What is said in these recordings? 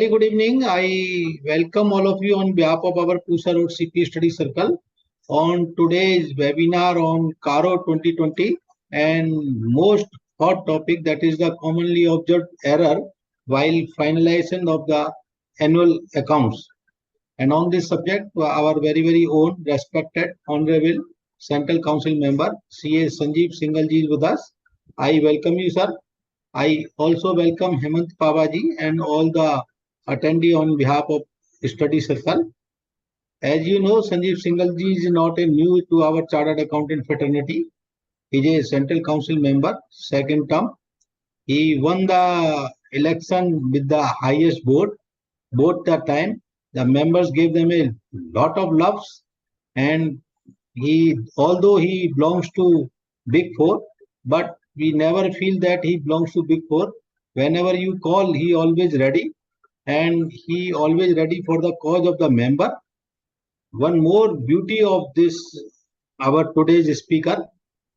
Hey, good evening. I welcome all of you on behalf of our Pusa Road CP Study Circle on today's webinar on CARO 2020 and most hot topic, that is the commonly observed error while finalization of the annual accounts. And on this subject, our very own respected Honorable Central Council Member CA Sanjeev Singhal ji is with us. I welcome you, sir. I also welcome Hemant Pawaji and all the attendee on behalf of Study Circle. As you know, Sanjeev Singhal is not a new to our Chartered Accountant fraternity. He is a Central Council member, second term. He won the election with the highest vote. Both the time, the members gave them a lot of loves, and although he belongs to Big Four, but we never feel that he belongs to Big Four. Whenever you call, he always ready, and he always ready for the cause of the member. One more beauty of this, our today's speaker,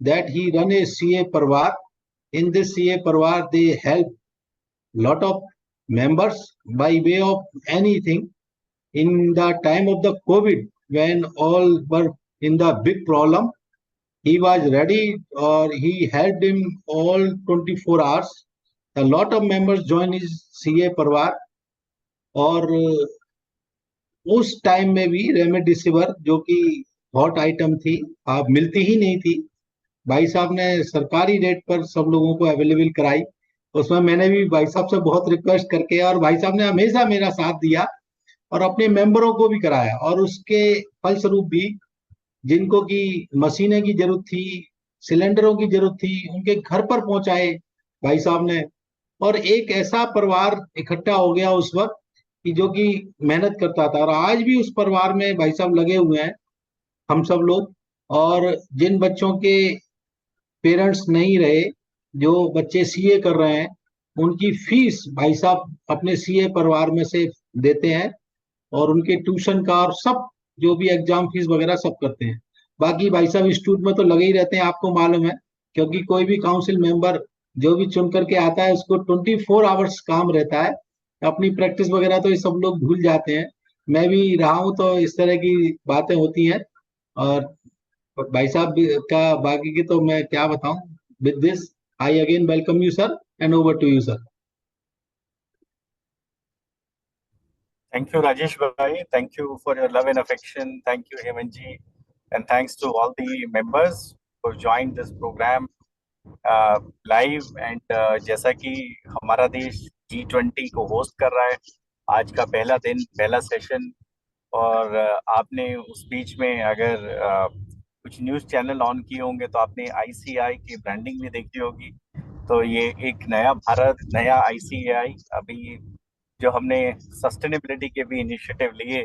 that he run a CA Parvar. In this CA Parvar, they help lot of members by way of anything. In the time of the COVID, when all were in the big problem, he was ready, or he helped him all 24 hours. A lot of members joined his CA Parvar, और उस time में भी remdesivir जो कि hot item थी, आप मिलती ही नहीं थी, भाई साहब ने सरकारी रेट पर सब लोगों को अवेलेबल कराई। उसमें मैंने भी भाई साहब से बहुत रिक्वेस्ट करके, और भाई साहब ने हमेशा मेरा साथ दिया और अपने मेंबरों को भी कराया, और उसके फलस्वरूप भी जिनको की मशीनें की जरूरत थी, सिलेंडरों की जरूरत थी, उनके घर पर पहुंचाए भाई साहब ने। और एक ऐसा परिवार इकट्ठा हो गया उस वक्त कि जो कि मेहनत करता था, और आज भी उस परिवार में भाई साहब लगे हुए हैं, हम सब लोग। और जिन बच्चों के पेरेंट्स नहीं रहे, जो बच्चे सीए कर रहे हैं, उनकी फीस भाई साहब अपने सीए परिवार में से देते हैं, और उनके ट्यूशन का और सब जो भी एग्जाम फीस वगैरह सब करते हैं। बाकी भाई साहब इंस्टीट्यूट में तो लगे ही रहते हैं, आपको मालूम है, क्योंकि कोई भी काउंसिल मेंबर जो भी चुन करके आता है, उसको 24 आवर्स काम रहता है। अपनी प्रैक्टिस वगैरह तो ये सब लोग भूल जाते हैं। मैं भी रहा हूँ तो इस तरह की बातें होती हैं। और भाई साहब का बाकी की तो मैं क्या बताऊं। With this I again welcome you sir, and over to you sir. Thank you, Rajesh Bhai. Thank you for your love and affection. Thank you, Hemanji. And thanks to all the members who joined this program live. And जैसा कि हमारा देश G20 को host कर रहा है, आज का पहला दिन, पहला सेशन, और आपने उस बीच में अगर कुछ न्यूज़ चैनल ऑन किए होंगे तो आपने आईसीआई की ब्रांडिंग भी देखी होगी। तो ये एक नया भारत, नया आईसीआई, अभी जो हमने सस्टेनेबिलिटी के भी इनिशिएटिव लिए,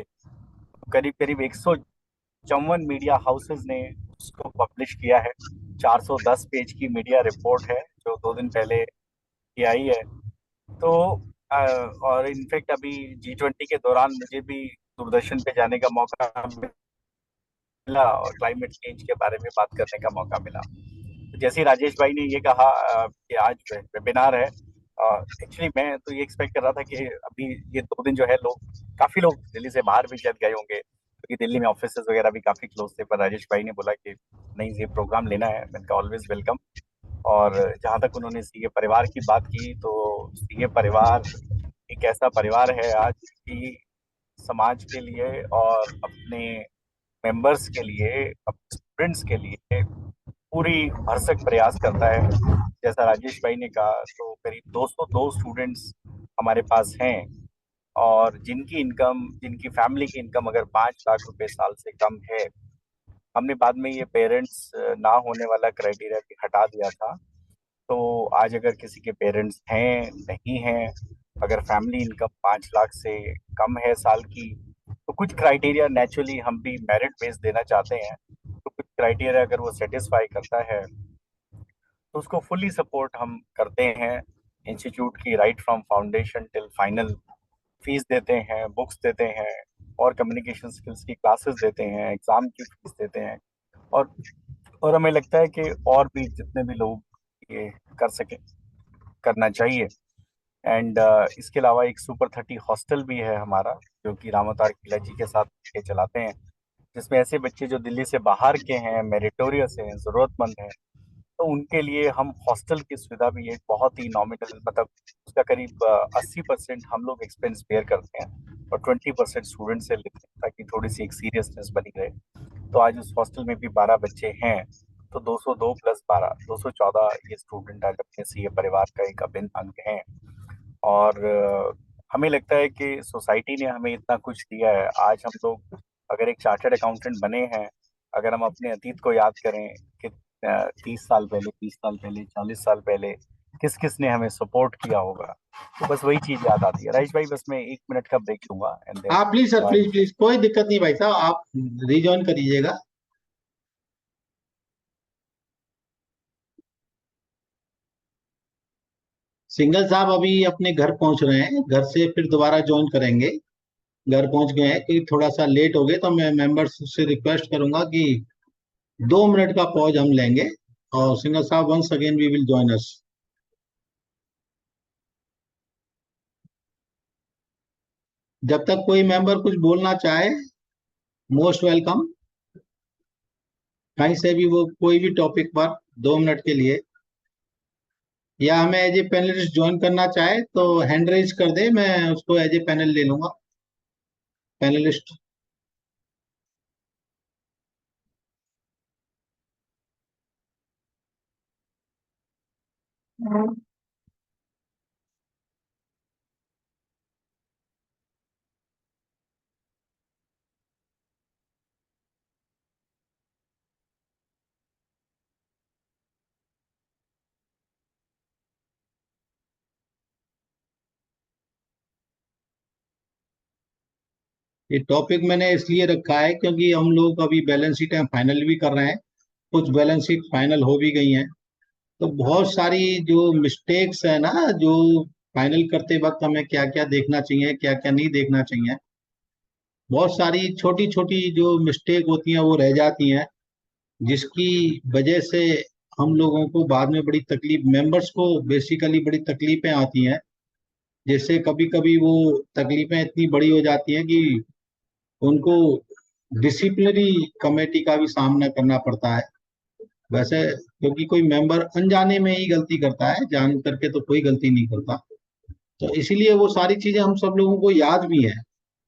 करीब करीब 154 मीडिया हाउसेस ने उसको पब्लिश किया है। 410 पेज की मीडिया रिपोर्ट है जो 2 दिन पहले की आई है। तो और इनफैक्ट अभी G20 के दौरान मुझे भी दूरदर्शन पे जाने का मौका मिला और क्लाइमेट चेंज के बारे में बात करने का मौका मिला। जैसे राजेश भाई ने ये कहा कि आज वेबिनार है, एक्चुअली मैं तो ये एक्सपेक्ट कर रहा था कि अभी ये 2 दिन जो है, काफी लोग दिल्ली से बाहर भी चल गए होंगे, क्योंकि दिल्ली में ऑफिसेज वगैरह भी काफी क्लोज थे। पर राजेश भाई ने बोला कि नहीं, ये प्रोग्राम लेना है, मैंने कहा ऑलवेज वेलकम। और जहाँ तक उन्होंने सीए परिवार की बात की, तो सीए परिवार एक ऐसा परिवार है आज की समाज के लिए और अपने मेंबर्स के लिए, अपने स्टूडेंट्स के लिए पूरी भरसक प्रयास करता है। जैसा राजेश भाई ने कहा, तो करीब 202 स्टूडेंट्स हमारे पास हैं, और जिनकी फैमिली की इनकम अगर 5 लाख रुपए साल से कम है। हमने बाद में ये पेरेंट्स ना होने वाला क्राइटेरिया भी हटा दिया था। तो आज अगर किसी के पेरेंट्स हैं, नहीं हैं, अगर फैमिली इनकम 5 लाख से कम है साल की, तो कुछ क्राइटेरिया नेचुरली हम भी मेरिट बेस देना चाहते हैं। तो कुछ क्राइटेरिया अगर वो सेटिस्फाई करता है तो उसको फुल्ली सपोर्ट हम करते हैं। इंस्टीट्यूट की right from foundation till final fees देते हैं, बुक्स देते हैं, और कम्युनिकेशन स्किल्स की क्लासेस देते हैं, एग्जाम की फीस देते हैं। और हमें लगता है कि और भी जितने भी लोग ये कर सके, करना चाहिए। एंड इसके अलावा एक सुपर 30 हॉस्टल भी है हमारा, जो कि रामावतार किला जी के साथ के चलाते हैं, जिसमें ऐसे बच्चे जो दिल्ली से बाहर के हैं, मेरिटोरियस हैं, जरूरतमंद हैं, तो उनके लिए हम हॉस्टल की सुविधा भी एक बहुत ही नॉमिनल, मतलब उसका करीब 80% हम लोग एक्सपेंस बेयर करते हैं और 20% स्टूडेंट से लेते हैं, ताकि थोड़ी सी एक सीरियसनेस बनी रहे। तो आज उस हॉस्टल में भी 12 बच्चे हैं, तो 202 प्लस 12 214 ये स्टूडेंट आज अपने सीए परिवार का एक अभिन्न अंग हैं। और हमें लगता है कि सोसाइटी ने हमें इतना कुछ दिया है। आज हम लोग अगर एक चार्टर्ड अकाउंटेंट बने हैं, अगर हम अपने अतीत को याद करें कि 30 साल पहले, 20 साल पहले, 40 साल पहले किस किस ने हमें सपोर्ट किया होगा, तो बस वही चीज याद आती है। राजेश भाई, बस मैं 1 मिनट का ब्रेक लूंगा एंड देन हाँ please sir, join. Please please, कोई दिक्कत नहीं भाई साहब, आप रिजॉइन करिएगा। सिंगल साहब अभी अपने घर पहुंच रहे हैं, घर से फिर दोबारा ज्वाइन करेंगे। घर पहुंच गए हैं कि थोड़ा सा लेट हो गए, तो मैं मेंबर्स से रिक्वेस्ट करूंगा कि 2 मिनट का पॉज हम लेंगे, और सिंगल साहब once again we will join us. जब तक कोई मेंबर कुछ बोलना चाहे, मोस्ट वेलकम। कहीं से भी वो कोई भी टॉपिक पर 2 मिनट के लिए, या हमें एज ए पैनलिस्ट ज्वाइन करना चाहे तो हैंड रेज कर दे, मैं उसको एज ए पैनल ले लूंगा, पैनलिस्ट। ये टॉपिक मैंने इसलिए रखा है क्योंकि हम लोग अभी बैलेंस शीट फाइनल भी कर रहे हैं, कुछ बैलेंस शीट फाइनल हो भी गई हैं। तो बहुत सारी जो मिस्टेक्स है ना, जो फाइनल करते वक्त हमें क्या क्या देखना चाहिए, क्या क्या नहीं देखना चाहिए, बहुत सारी छोटी छोटी जो मिस्टेक होती हैं वो रह जाती हैं, जिसकी वजह से हम लोगों को बाद में बड़ी तकलीफ, मेंबर्स को बेसिकली बड़ी तकलीफें आती हैं। जैसे कभी कभी वो तकलीफें इतनी बड़ी हो जाती हैं कि उनको डिसिप्लिनरी कमेटी का भी सामना करना पड़ता है। वैसे क्योंकि कोई मेंबर अनजाने में ही गलती करता है, जान करके तो कोई गलती नहीं करता। तो इसीलिए वो सारी चीजें हम सब लोगों को याद भी है,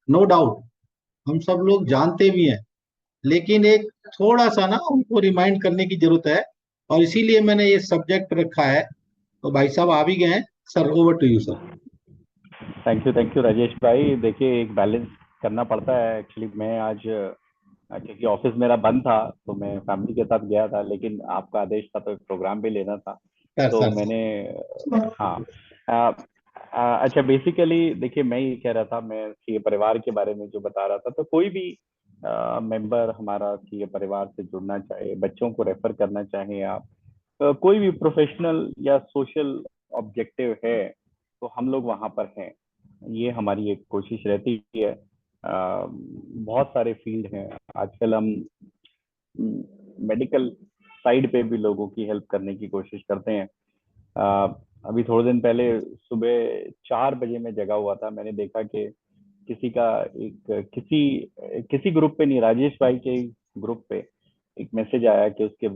नो डाउट, हम सब लोग जानते भी हैं, लेकिन एक थोड़ा सा ना उनको रिमाइंड करने की जरूरत है। और इसीलिए मैंने ये सब्जेक्ट रखा है। तो भाई साहब आ भी गए हैं, sir over to you sir. Thank you Rajesh भाई। देखिए, एक बैलेंस करना पड़ता है। एक्चुअली मैं आज क्योंकि ऑफिस मेरा बंद था तो मैं फैमिली के साथ गया था, लेकिन आपका आदेश था तो प्रोग्राम भी लेना था, सर तो सर मैंने हाँ अच्छा, बेसिकली देखिए, मैं ये कह रहा था, मैं सीए परिवार के बारे में जो बता रहा था, तो कोई भी मेंबर हमारा सीए परिवार से जुड़ना चाहे, बच्चों को रेफर करना चाहे आप, कोई भी प्रोफेशनल या सोशल ऑब्जेक्टिव है, तो हम लोग वहां पर हैं। ये हमारी एक कोशिश रहती है। बहुत सारे फील्ड हैं आजकल, हम मेडिकल साइड पे भी लोगों की हेल्प करने की कोशिश करते हैं। अभी थोड़े दिन पहले सुबह 4 बजे मैं जगा हुआ था, मैंने देखा कि किसी का एक किसी किसी ग्रुप पे नहीं, राजेश भाई के ग्रुप पे एक मैसेज आया कि उसके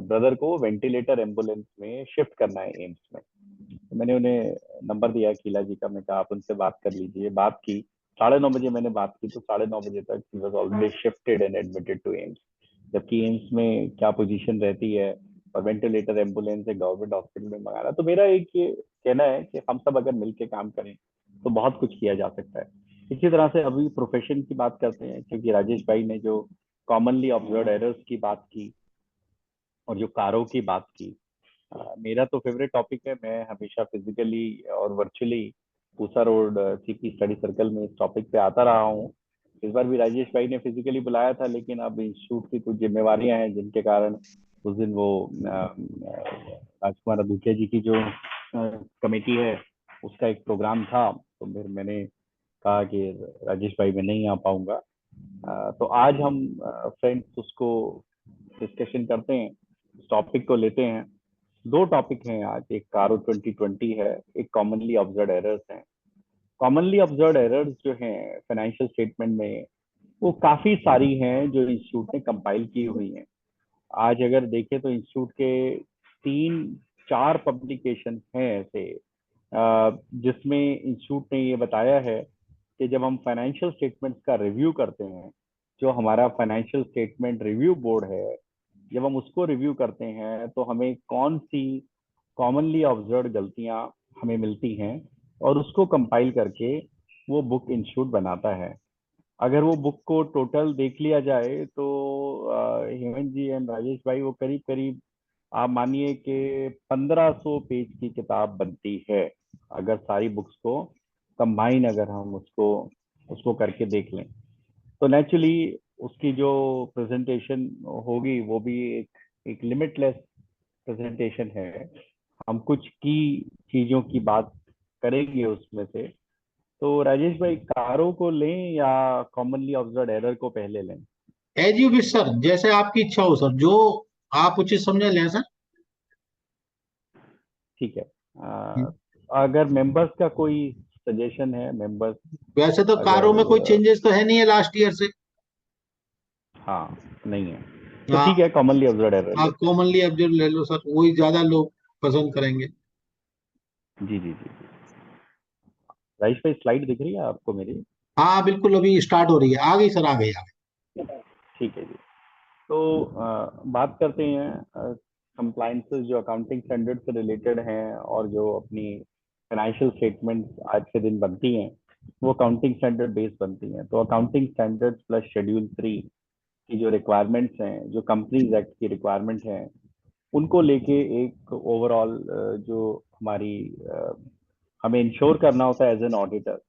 ब्रदर को वेंटिलेटर एम्बुलेंस में शिफ्ट करना है एम्स में। तो मैंने उन्हें नंबर दिया किला जी का, मैं कहा आप उनसे बात कर लीजिए। बात की, 9:30 बजे मैंने बात की, तो 9:30 बजे तक ही was already shifted and admitted to AIIMS. जबकि एम्स में क्या पोजीशन रहती है, और वेंटिलेटर एम्बुलेंस है गवर्नमेंट हॉस्पिटल में मंगाना। तो मेरा एक ये कहना है कि हम सब अगर मिलकर काम करें तो बहुत कुछ किया जा सकता है। इसी तरह से अभी प्रोफेशन की बात करते हैं, क्योंकि राजेश भाई ने जो कॉमनली ऑब्जर्व एरर्स की बात की और जो कारों की बात की, मेरा तो फेवरेट टॉपिक है। मैं हमेशा फिजिकली और virtually Pusa road CP study circle में इस टॉपिक पे आता रहा हूँ। इस बार भी राजेश भाई ने फिजिकली बुलाया था, लेकिन अब इंस्टीट्यूट की कुछ जिम्मेवारियां हैं जिनके कारण उस दिन वो राजकुमार अदुकिया जी की जो कमेटी है उसका एक प्रोग्राम था, तो फिर मैंने कहा कि राजेश भाई मैं नहीं आ पाऊंगा। तो आज हम फ्रेंड्स उसको डिस्कशन करते हैं, टॉपिक को लेते हैं, दो टॉपिक हैं आज, एक कारो 2020 है, एक कॉमनली ऑब्जर्व एरर्स हैं। कॉमनली ऑब्जर्व एरर्स जो हैं फाइनेंशियल स्टेटमेंट में, वो काफी सारी हैं जो इंस्टीट्यूट ने कंपाइल की हुई हैं। आज अगर देखें तो इंस्टीट्यूट के 3-4 पब्लिकेशन हैं ऐसे, जिसमें इंस्टीट्यूट ने ये बताया है कि जब हम फाइनेंशियल स्टेटमेंट्स का रिव्यू करते हैं, जो हमारा फाइनेंशियल स्टेटमेंट रिव्यू बोर्ड है, जब हम उसको रिव्यू करते हैं तो हमें कौन सी कॉमनली ऑब्जर्व गलतियां हमें मिलती हैं, और उसको कंपाइल करके वो बुक इंस्टीट्यूट बनाता है। अगर वो बुक को टोटल देख लिया जाए तो हेमंत जी एंड राजेश भाई, वो करीब करीब आप मानिए कि 1500 पेज की किताब बनती है, अगर सारी बुक्स को कंबाइन अगर हम उसको उसको करके देख लें। तो नेचुरली उसकी जो प्रेजेंटेशन होगी वो भी एक लिमिटलेस प्रेजेंटेशन है। हम कुछ की चीजों की बात करेंगे उसमें से। तो राजेश भाई, कारो को लें या कॉमनली ऑब्जर्व एरर को पहले लें? एज यू विश सर, जैसे आपकी इच्छा हो सर, जो आप उचित समझे लें सर। ठीक है। अगर मेंबर्स का कोई सजेशन है, मेंबर्स वैसे तो कारों में कोई अगर चेंजेस तो है नहीं है लास्ट ईयर से। हाँ नहीं है तो हाँ। ठीक है, कॉमनली ऑब्जर्व एरर हाँ, लेते कॉमनली ऑब्जर्व ले लो सर, वही ज्यादा लोग पसंद करेंगे। हैं। जी जी जी। राजेश भाई, स्लाइड दिख रही है आपको मेरी? हाँ बिल्कुल, अभी स्टार्ट हो रही है, आ गई सर, आ गई आ ठीक है जी। तो बात करते हैं कंप्लायंसेस जो अकाउंटिंग स्टैंडर्ड से रिलेटेड हैं, और जो अपनी फाइनेंशियल स्टेटमेंट्स आज के दिन बनती हैं, वो अकाउंटिंग स्टैंडर्ड बेस्ड बनती हैं। तो अकाउंटिंग स्टैंडर्ड प्लस शेड्यूल 3 की जो रिक्वायरमेंट्स हैं, जो कंपनीज एक्ट की रिक्वायरमेंट हैं, उनको लेके एक ओवरऑल जो हमारी हमें इंश्योर करना होता है as an auditor,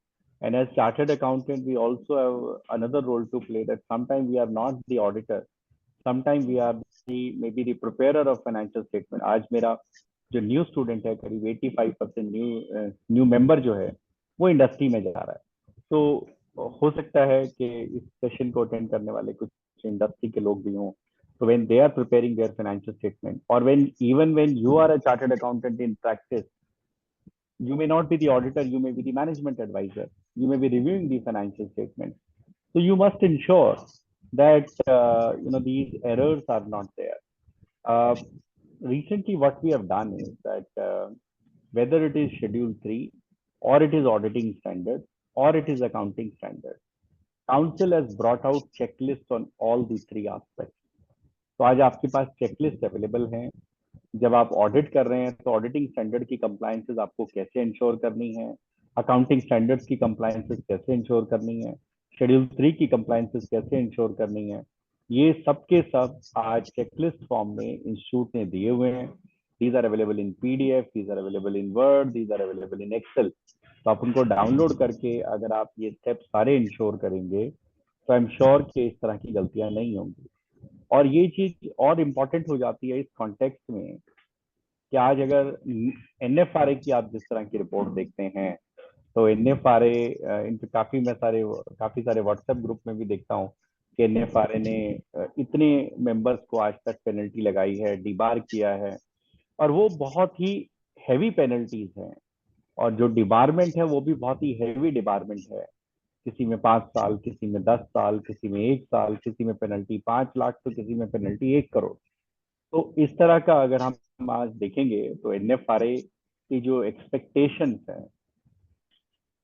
and as chartered accountant we also have another role to play, that sometimes we are not the auditor, sometimes we are the maybe the preparer of financial statement. आज मेरा जो new student है, करीब 85% new member जो है, वो industry में जा रहा है। तो हो सकता है कि इस सेशन को अटेंड करने वाले कुछ इंडस्ट्री के लोग भी हों। तो when they are preparing their financial statement, or when even when you are a chartered accountant in practice, you may not be the auditor, you may be the management advisor, you may be reviewing the financial statements. So you must ensure that these errors are not there. uh, Recently what we have done is that whether it is schedule 3, or it is auditing standard, or it is accounting standard, council has brought out checklists on all the 3 aspects. तो आज आपके पास checklist available हैं। जब आप audit कर रहे हैं तो ऑडिटिंग स्टैंडर्ड की कंप्लायंसेस आपको कैसे इंश्योर करनी है, अकाउंटिंग स्टैंडर्ड्स की कंप्लायंसेस कैसे इंश्योर करनी है, शेड्यूल 3 की कंप्लायंसेस कैसे इंश्योर करनी है, ये सब के सब आज चेकलिस्ट फॉर्म में इंस्टीट्यूट ने दिए हुए हैं। These are available in PDF, these are available in Word, these are available in Excel. तो आप उनको डाउनलोड करके अगर आप ये स्टेप सारे इंश्योर करेंगे तो आई एम श्योर कि इस तरह की गलतियां नहीं होंगी। और ये चीज और इम्पोर्टेंट हो जाती है इस कॉन्टेक्स्ट में कि आज अगर एनएफआरए की आप जिस तरह की रिपोर्ट देखते हैं, तो एनएफआरए इन काफी सारे व्हाट्सएप ग्रुप में भी देखता हूँ कि एनएफआरए ने इतने मेंबर्स को आज तक पेनल्टी लगाई है, डिबार किया है, और वो बहुत ही हैवी पेनल्टीज हैं। और जो डिबारमेंट है वो भी बहुत ही हैवी डिबारमेंट है। किसी में 5 साल, किसी में 10 साल, किसी में 1 साल, किसी में पेनल्टी 5 लाख, तो किसी में पेनल्टी 1 करोड़। तो इस तरह का अगर हम आज देखेंगे तो एनएफआरए की जो एक्सपेक्टेशंस है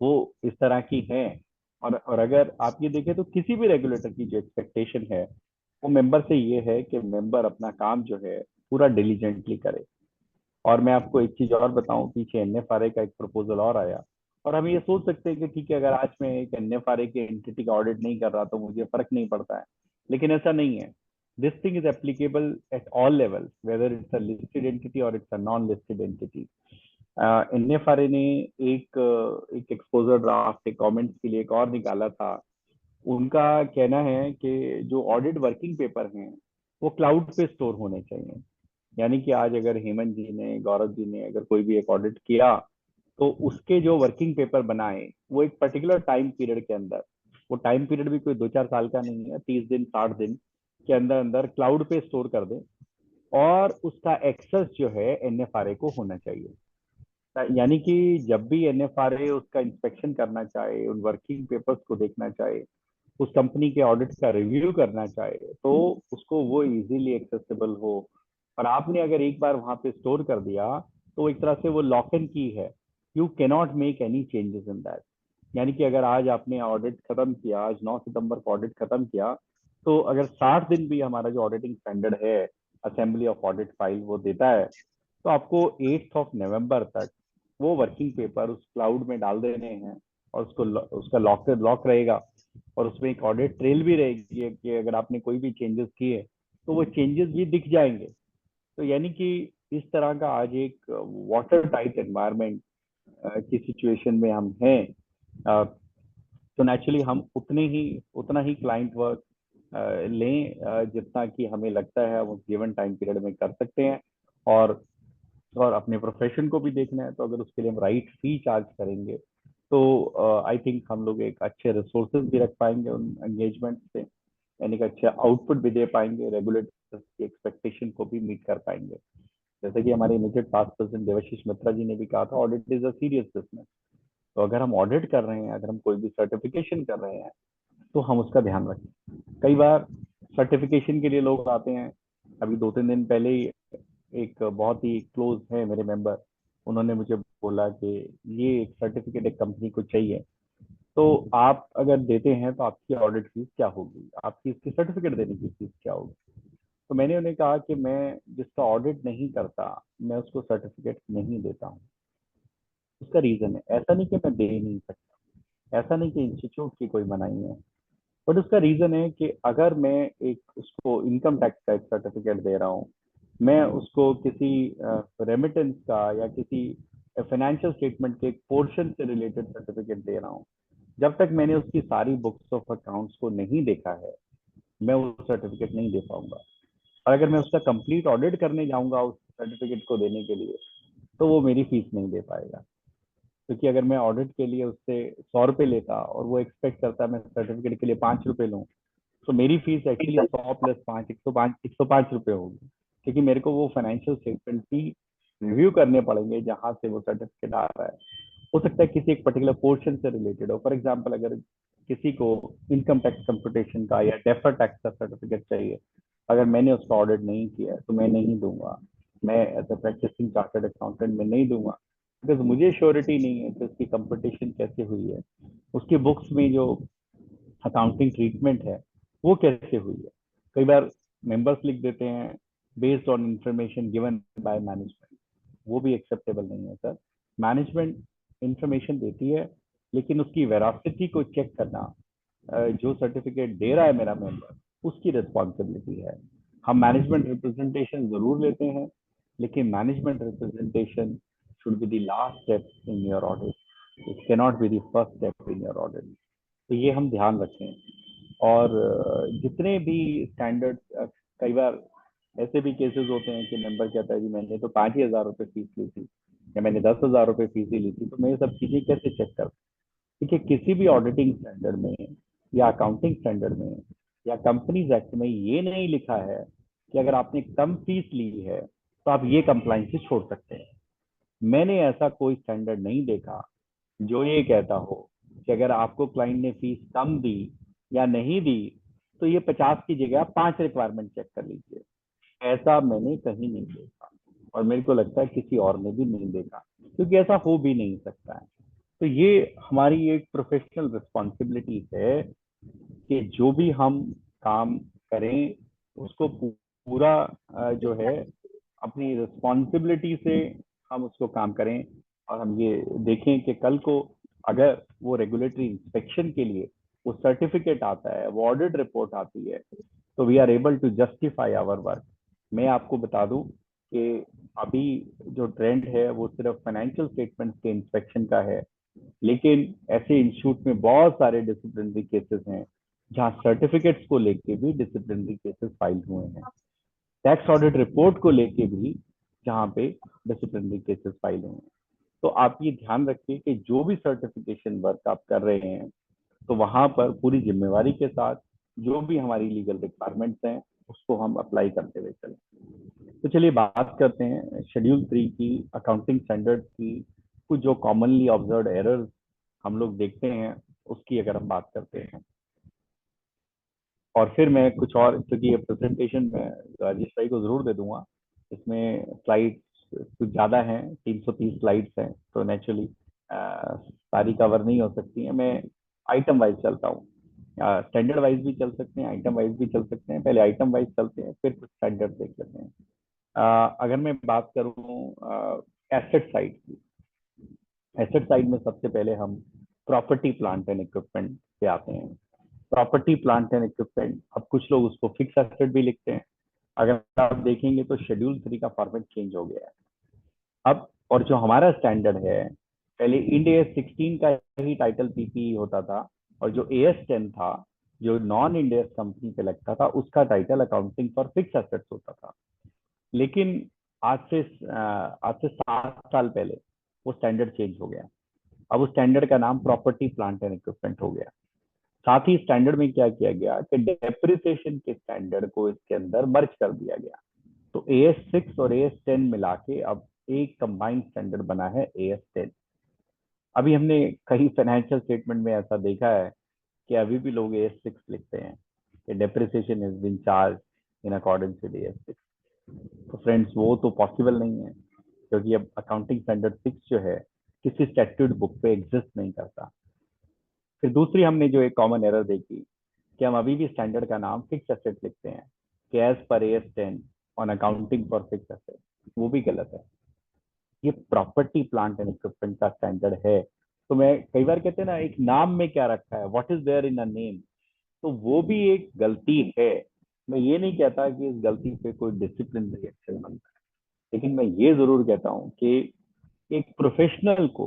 वो इस तरह की हैं। और अगर आप ये देखें तो किसी भी रेगुलेटर की जो एक्सपेक्टेशन है वो मेंबर से ये है कि मेंबर अपना काम जो है पूरा डिलीजेंटली करे। और मैं आपको एक चीज और बताऊं, पीछे एनएफआरए का एक प्रपोजल और आया, और हम ये सोच सकते हैं कि ठीक है, अगर आज मैं एक एनएफआरए की एंटिटी का ऑडिट नहीं कर रहा तो मुझे फर्क नहीं पड़ता है, लेकिन ऐसा नहीं है। This thing is applicable at all level, whether it's a listed entity और it's a non listed entity. NFRA ने एक एक एक्सपोजर ड्राफ्ट, एक कमेंट्स के लिए एक और निकाला था। उनका कहना है कि जो ऑडिट वर्किंग पेपर हैं वो क्लाउड पे स्टोर होने चाहिए। यानी कि आज अगर हेमंत जी ने, गौरव जी ने अगर कोई भी एक ऑडिट किया, तो उसके जो वर्किंग पेपर बनाए वो एक पर्टिकुलर टाइम पीरियड के अंदर, वो टाइम पीरियड भी कोई 2-4 साल का नहीं है, 30 दिन 60 दिन के अंदर अंदर क्लाउड पे स्टोर कर दें। और उसका एक्सेस जो है एनएफआरए को होना चाहिए। यानी कि जब भी एनएफआरए उसका इंस्पेक्शन करना चाहे, उन वर्किंग पेपर्स को देखना चाहे, उस कंपनी के ऑडिट का रिव्यू करना चाहे, तो उसको वो इजीली एक्सेसिबल हो। और आपने अगर एक बार वहां पे स्टोर कर दिया तो एक तरह से वो लॉक एंड की है, you cannot make any changes in that. यानी कि अगर आज आपने ऑडिट खत्म किया, आज 9 सितंबर को ऑडिट खत्म किया, तो अगर 60 दिन भी हमारा जो ऑडिटिंग स्टैंडर्ड है, असेंबली ऑफ ऑडिट फाइल वो देता है, तो आपको 8 ऑफ नवंबर तक वो वर्किंग पेपर उस क्लाउड में डाल देने हैं, और उसका लॉक रहेगा, और उसमें एक ऑडिट ट्रेल भी रहेगी कि अगर आपने कोई भी चेंजेस किए तो वो चेंजेस भी दिख जाएंगे। तो यानी कि इस तरह का आज एक वाटर टाइट एनवायरनमेंट की सिचुएशन में हम हैं। तो नेचुरली हम उतना ही क्लाइंट वर्क लें जितना कि हमें लगता है हम उस गिवन टाइम पीरियड में कर सकते हैं, और अपने प्रोफेशन को भी देखना है। तो अगर उसके लिए हम राइट फी चार्ज करेंगे तो आई थिंक हम लोग एक अच्छे रिसोर्सेज भी रख पाएंगे उन एंगेजमेंट से, यानी कि अच्छा आउटपुट भी दे पाएंगे, रेगुलेटर्स की एक्सपेक्टेशन को भी मीट कर पाएंगे। जैसे कि हमारे इमीडिएट पास्ट प्रेसिडेंट देवाशीष मित्रा जी ने भी कहा था, audit is a serious business. तो अगर हम ऑडिट कर रहे हैं, अगर हम कोई भी सर्टिफिकेशन कर रहे हैं, तो हम उसका ध्यान रखें। कई बार सर्टिफिकेशन के लिए लोग आते हैं। अभी 2-3 दिन पहले ही एक बहुत ही क्लोज है मेरे मेंबर, उन्होंने मुझे बोला कि ये एक सर्टिफिकेट एक कंपनी को चाहिए, तो आप अगर देते हैं तो आपकी ऑडिट फीस क्या होगी, आपकी इसकी सर्टिफिकेट देने की फीस क्या होगी। तो मैंने उन्हें कहा कि मैं जिसका ऑडिट नहीं करता, मैं उसको सर्टिफिकेट नहीं देता हूँ। उसका रीजन है, ऐसा नहीं कि मैं दे नहीं सकता, ऐसा नहीं कि इंस्टीट्यूट की कोई मनाही है, बट उसका रीजन है कि अगर मैं एक उसको इनकम टैक्स का एक सर्टिफिकेट दे रहा हूँ, मैं उसको किसी रेमिटेंस का या किसी फाइनेंशियल स्टेटमेंट के एक पोर्शन से रिलेटेड सर्टिफिकेट दे रहा हूँ, जब तक मैंने उसकी सारी बुक्स ऑफ अकाउंट्स को नहीं देखा है, मैं वो सर्टिफिकेट नहीं दे पाऊंगा। और अगर मैं उसका कंप्लीट ऑडिट करने जाऊंगा उस सर्टिफिकेट को देने के लिए, तो वो मेरी फीस नहीं दे पाएगा। क्योंकि अगर मैं ऑडिट के लिए उससे 100 रुपये लेता और वो एक्सपेक्ट करता मैं सर्टिफिकेट के लिए 5 रुपये लूँ, तो मेरी फीस एक्चुअली 100 + 5 105 रुपये होगी। क्योंकि मेरे को वो फाइनेंशियल स्टेटमेंट की रिव्यू करने पड़ेंगे जहां से वो सर्टिफिकेट आ रहा है। हो सकता है किसी एक पर्टिकुलर पोर्शन से रिलेटेड हो। फॉर एग्जाम्पल, अगर किसी को इनकम टैक्स कंप्यूटेशन का या डेफर टैक्स का सर्टिफिकेट चाहिए, अगर मैंने उसका ऑडिट नहीं किया तो मैं नहीं दूंगा, मैं as a practising chartered accountant में नहीं दूंगा, बिकॉज मुझे श्योरिटी नहीं है कि उसकी कंप्यूटेशन कैसे हुई है, उसकी बुक्स में जो अकाउंटिंग ट्रीटमेंट है वो कैसे हुई है। कई बार मेंबर्स लिख देते हैं based on information given by management, वो भी एक्सेप्टेबल नहीं है सर। मैनेजमेंट इंफॉर्मेशन देती है, लेकिन उसकी वेरासिटी को चेक करना जो सर्टिफिकेट दे रहा है मेरा मेंबर, उसकी रिस्पॉन्सिबिलिटी है। हम मैनेजमेंट रिप्रेजेंटेशन जरूर लेते हैं, लेकिन management representation should be the last step in your audit, it cannot be the first step in your audit. तो ये हम ध्यान रखें। और जितने भी स्टैंडर्ड, कई बार ऐसे भी केसेस होते हैं कि मेंबर कहता है जी मैंने तो 5,000 रुपये फीस ली थी, या मैंने 10,000 रुपये फीस ही ली थी, तो मैं ये सब चीजें कैसे चेक कर। देखिए, किसी भी ऑडिटिंग स्टैंडर्ड में या अकाउंटिंग स्टैंडर्ड में या कंपनीज एक्ट में ये नहीं लिखा है कि अगर आपने कम फीस ली है तो आप ये कंप्लाइंस से छोड़ सकते हैं। मैंने ऐसा कोई स्टैंडर्ड नहीं देखा जो ये कहता हो कि अगर आपको क्लाइंट ने फीस कम दी या नहीं दी तो ये 50 की जगह 5 रिक्वायरमेंट चेक कर लीजिए। ऐसा मैंने कहीं नहीं देखा, और मेरे को लगता है किसी और ने भी नहीं देखा, क्योंकि ऐसा हो भी नहीं सकता है। तो ये हमारी एक प्रोफेशनल रिस्पॉन्सिबिलिटी है कि जो भी हम काम करें उसको पूरा जो है अपनी रिस्पॉन्सिबिलिटी से हम उसको काम करें, और हम ये देखें कि कल को अगर वो रेगुलेटरी इंस्पेक्शन के लिए वो सर्टिफिकेट आता है, वो ऑडिट रिपोर्ट आती है, तो we are able to justify our work. मैं आपको बता दूं कि अभी जो ट्रेंड है वो सिर्फ फाइनेंशियल स्टेटमेंट्स के इंस्पेक्शन का है, लेकिन ऐसे इंस्टीट्यूट में बहुत सारे डिसिप्लिनरी केसेस हैं जहां सर्टिफिकेट्स को लेके भी डिसिप्लिनरी केसेस फाइल हुए हैं, टैक्स ऑडिट रिपोर्ट को लेके भी जहां पे डिसिप्लिनरी केसेस फाइल हुए हैं। तो आप ये ध्यान रखिए कि जो भी सर्टिफिकेशन वर्क आप कर रहे हैं, तो वहां पर पूरी जिम्मेवारी के साथ जो भी हमारी लीगल रिक्वायरमेंट्स हैं उसको हम अप्लाई करते हुए चलें। तो चलिए बात करते हैं शेड्यूल 3 की अकाउंटिंग स्टैंडर्ड की कुछ जो कॉमनली ऑब्जर्व्ड एरर्स हम लोग देखते हैं उसकी अगर हम बात करते हैं। और फिर मैं कुछ और, क्योंकि ये प्रेजेंटेशन मैं राजेश भाई को जरूर दे दूंगा, इसमें स्लाइड्स कुछ ज्यादा हैं, 330 स्लाइड्स हैं, तो नेचुरली सारी कवर नहीं हो सकती है। मैं आइटम वाइज चलता हूँ, स्टैंडर्ड वाइज भी चल सकते हैं, आइटम वाइज भी चल सकते हैं। पहले आइटम वाइज चलते हैं, फिर कुछ स्टैंडर्ड देख लेते हैं। अगर मैं बात करूँ एसेट साइड की, एसेट साइड में सबसे पहले हम प्रॉपर्टी प्लांट एंड इक्विपमेंट पे आते हैं। प्रॉपर्टी प्लांट एंड इक्विपमेंट, अब कुछ लोग उसको फिक्स एसेट भी लिखते हैं। अगर आप देखेंगे तो शेड्यूल 3 का फॉर्मेट चेंज हो गया है अब। और जो हमारा स्टैंडर्ड है, पहले इंड AS 16 का ही टाइटल पीपी होता था, और जो AS 10 था जो नॉन इंड AS कंपनी पे लगता था, उसका title accounting for fix assets होता था। लेकिन आज से 7 साल पहले वो स्टैंडर्ड चेंज हो गया। अब उस स्टैंडर्ड का नाम प्रॉपर्टी प्लांट एंड इक्विपमेंट हो गया। साथ ही स्टैंडर्ड में क्या किया गया कि डेप्रिसिएशन के स्टैंडर्ड को इसके अंदर मर्ज कर दिया गया। तो AS 6 और AS 10 मिला के अब एक कंबाइंड स्टैंडर्ड बना है AS 10। अभी हमने कई फाइनेंशियल स्टेटमेंट में ऐसा देखा है कि अभी भी लोग AS 6 लिखते हैं कि depreciation is been charged in accordance with AS 6। तो फ्रेंड्स, वो तो पॉसिबल नहीं है, क्योंकि अब अकाउंटिंग स्टैंडर्ड 6 जो है किसी स्टैट्यूट बुक पे एग्जिस्ट नहीं करता। फिर दूसरी हमने जो एक कॉमन एरर देखी कि हम अभी भी स्टैंडर्ड का नाम फिक्स एसेट लिखते हैं कि एज पर AS 10 on accounting for fix asset. वो भी गलत है, ये प्रॉपर्टी प्लांट एंड इक्विपमेंट का स्टैंडर्ड है। तो मैं कई बार कहते हैं ना, एक नाम में क्या रखा है, what is there in a name, तो वो भी एक गलती है। मैं ये नहीं कहता कि इस गलती पे कोई डिसिप्लिनरी एक्शन बनता है, लेकिन मैं ये जरूर कहता हूँ कि एक प्रोफेशनल को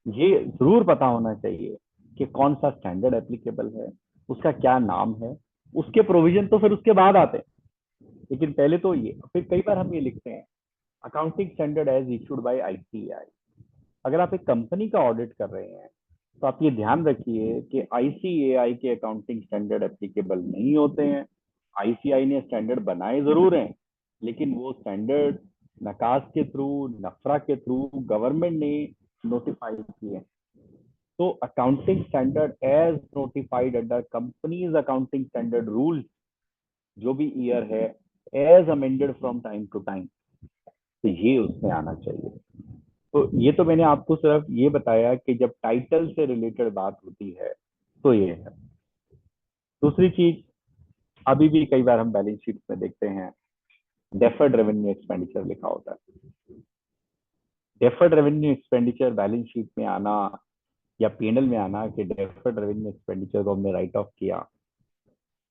ये जरूर पता होना चाहिए कि कौन सा स्टैंडर्ड एप्लीकेबल है, उसका क्या नाम है। उसके प्रोविजन तो फिर उसके बाद आते हैं, लेकिन पहले तो ये। फिर कई बार हम ये लिखते हैं accounting standard as issued by ICAI। अगर आप एक कंपनी का ऑडिट कर रहे हैं तो आप ये ध्यान रखिए कि ICAI के अकाउंटिंग स्टैंडर्ड एप्लीकेबल नहीं होते हैं। ICAI ने स्टैंडर्ड बनाए जरूर हैं, लेकिन वो स्टैंडर्ड नकास के थ्रू, नफरा के थ्रू गवर्नमेंट ने नोटिफाई किए। तो accounting standard as notified under companies accounting standard rules, जो भी ईयर है, as amended from time to time, तो ये उसमें आना चाहिए। तो ये तो मैंने आपको सिर्फ ये बताया कि जब टाइटल से रिलेटेड बात होती है तो ये है। दूसरी चीज, अभी भी कई बार हम बैलेंस शीट में देखते हैं डेफर्ड रेवेन्यू एक्सपेंडिचर लिखा होता है। Deferred revenue expenditure balance sheet में आना या P&L में आना कि डेफर्ड रेवेन्यू एक्सपेंडिचर को हमने राइट ऑफ किया,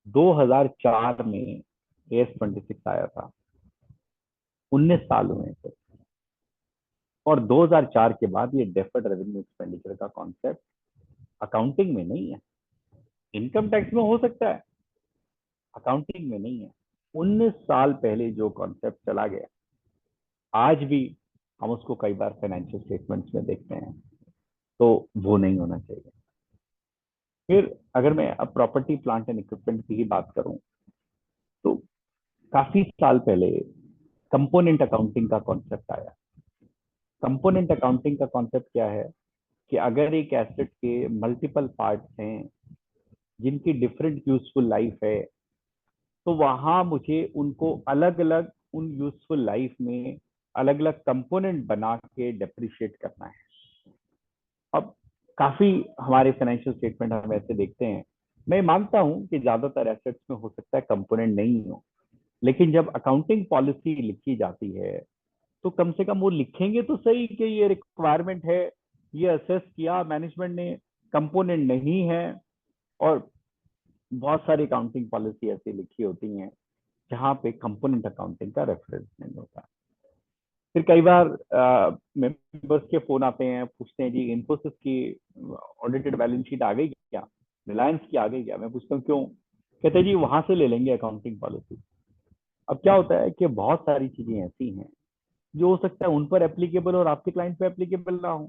2004 में AS 26 आया था, 19 साल हुए थे। और 2004 के बाद ये डेफर्ड रेवेन्यू एक्सपेंडिचर का कॉन्सेप्ट अकाउंटिंग में नहीं है। इनकम टैक्स में हो सकता है, अकाउंटिंग में नहीं है। 19 साल पहले जो कॉन्सेप्ट चला गया, आज भी हम उसको कई बार फाइनेंशियल स्टेटमेंट्स में देखते हैं, तो वो नहीं होना चाहिए। फिर अगर मैं अब प्रॉपर्टी प्लांट एंड इक्विपमेंट की ही बात करूं, तो काफी साल पहले कंपोनेंट अकाउंटिंग का कॉन्सेप्ट आया। कंपोनेंट अकाउंटिंग का कॉन्सेप्ट क्या है कि अगर एक एसेट के मल्टीपल पार्ट्स हैं जिनकी डिफरेंट यूजफुल लाइफ है, तो वहां मुझे उनको अलग अलग उन यूजफुल लाइफ में अलग अलग कंपोनेंट बना के डेप्रिशिएट करना है। अब काफी हमारे फाइनेंशियल स्टेटमेंट हम ऐसे देखते हैं। मैं मानता हूं कि ज्यादातर एसेट्स में हो सकता है कंपोनेंट नहीं हो, लेकिन जब अकाउंटिंग पॉलिसी लिखी जाती है तो कम से कम वो लिखेंगे तो सही कि ये रिक्वायरमेंट है, ये असेस किया मैनेजमेंट ने, कंपोनेंट नहीं है। और बहुत सारी अकाउंटिंग पॉलिसी ऐसी लिखी होती हैं जहां पे कंपोनेंट अकाउंटिंग का रेफरेंस नहीं होता। फिर कई बार मेंबर्स के फोन आते हैं, पूछते हैं जी इन्फोसिस की ऑडिटेड बैलेंस शीट आ गई क्या, रिलायंस की आ गई क्या। मैं पूछता हूँ क्यों, कहते हैं जी वहां से ले लेंगे अकाउंटिंग पॉलिसी। अब क्या होता है कि बहुत सारी चीजें ऐसी हैं जो हो सकता है उन पर एप्लीकेबल और आपके क्लाइंट पे एप्लीकेबल ना हो।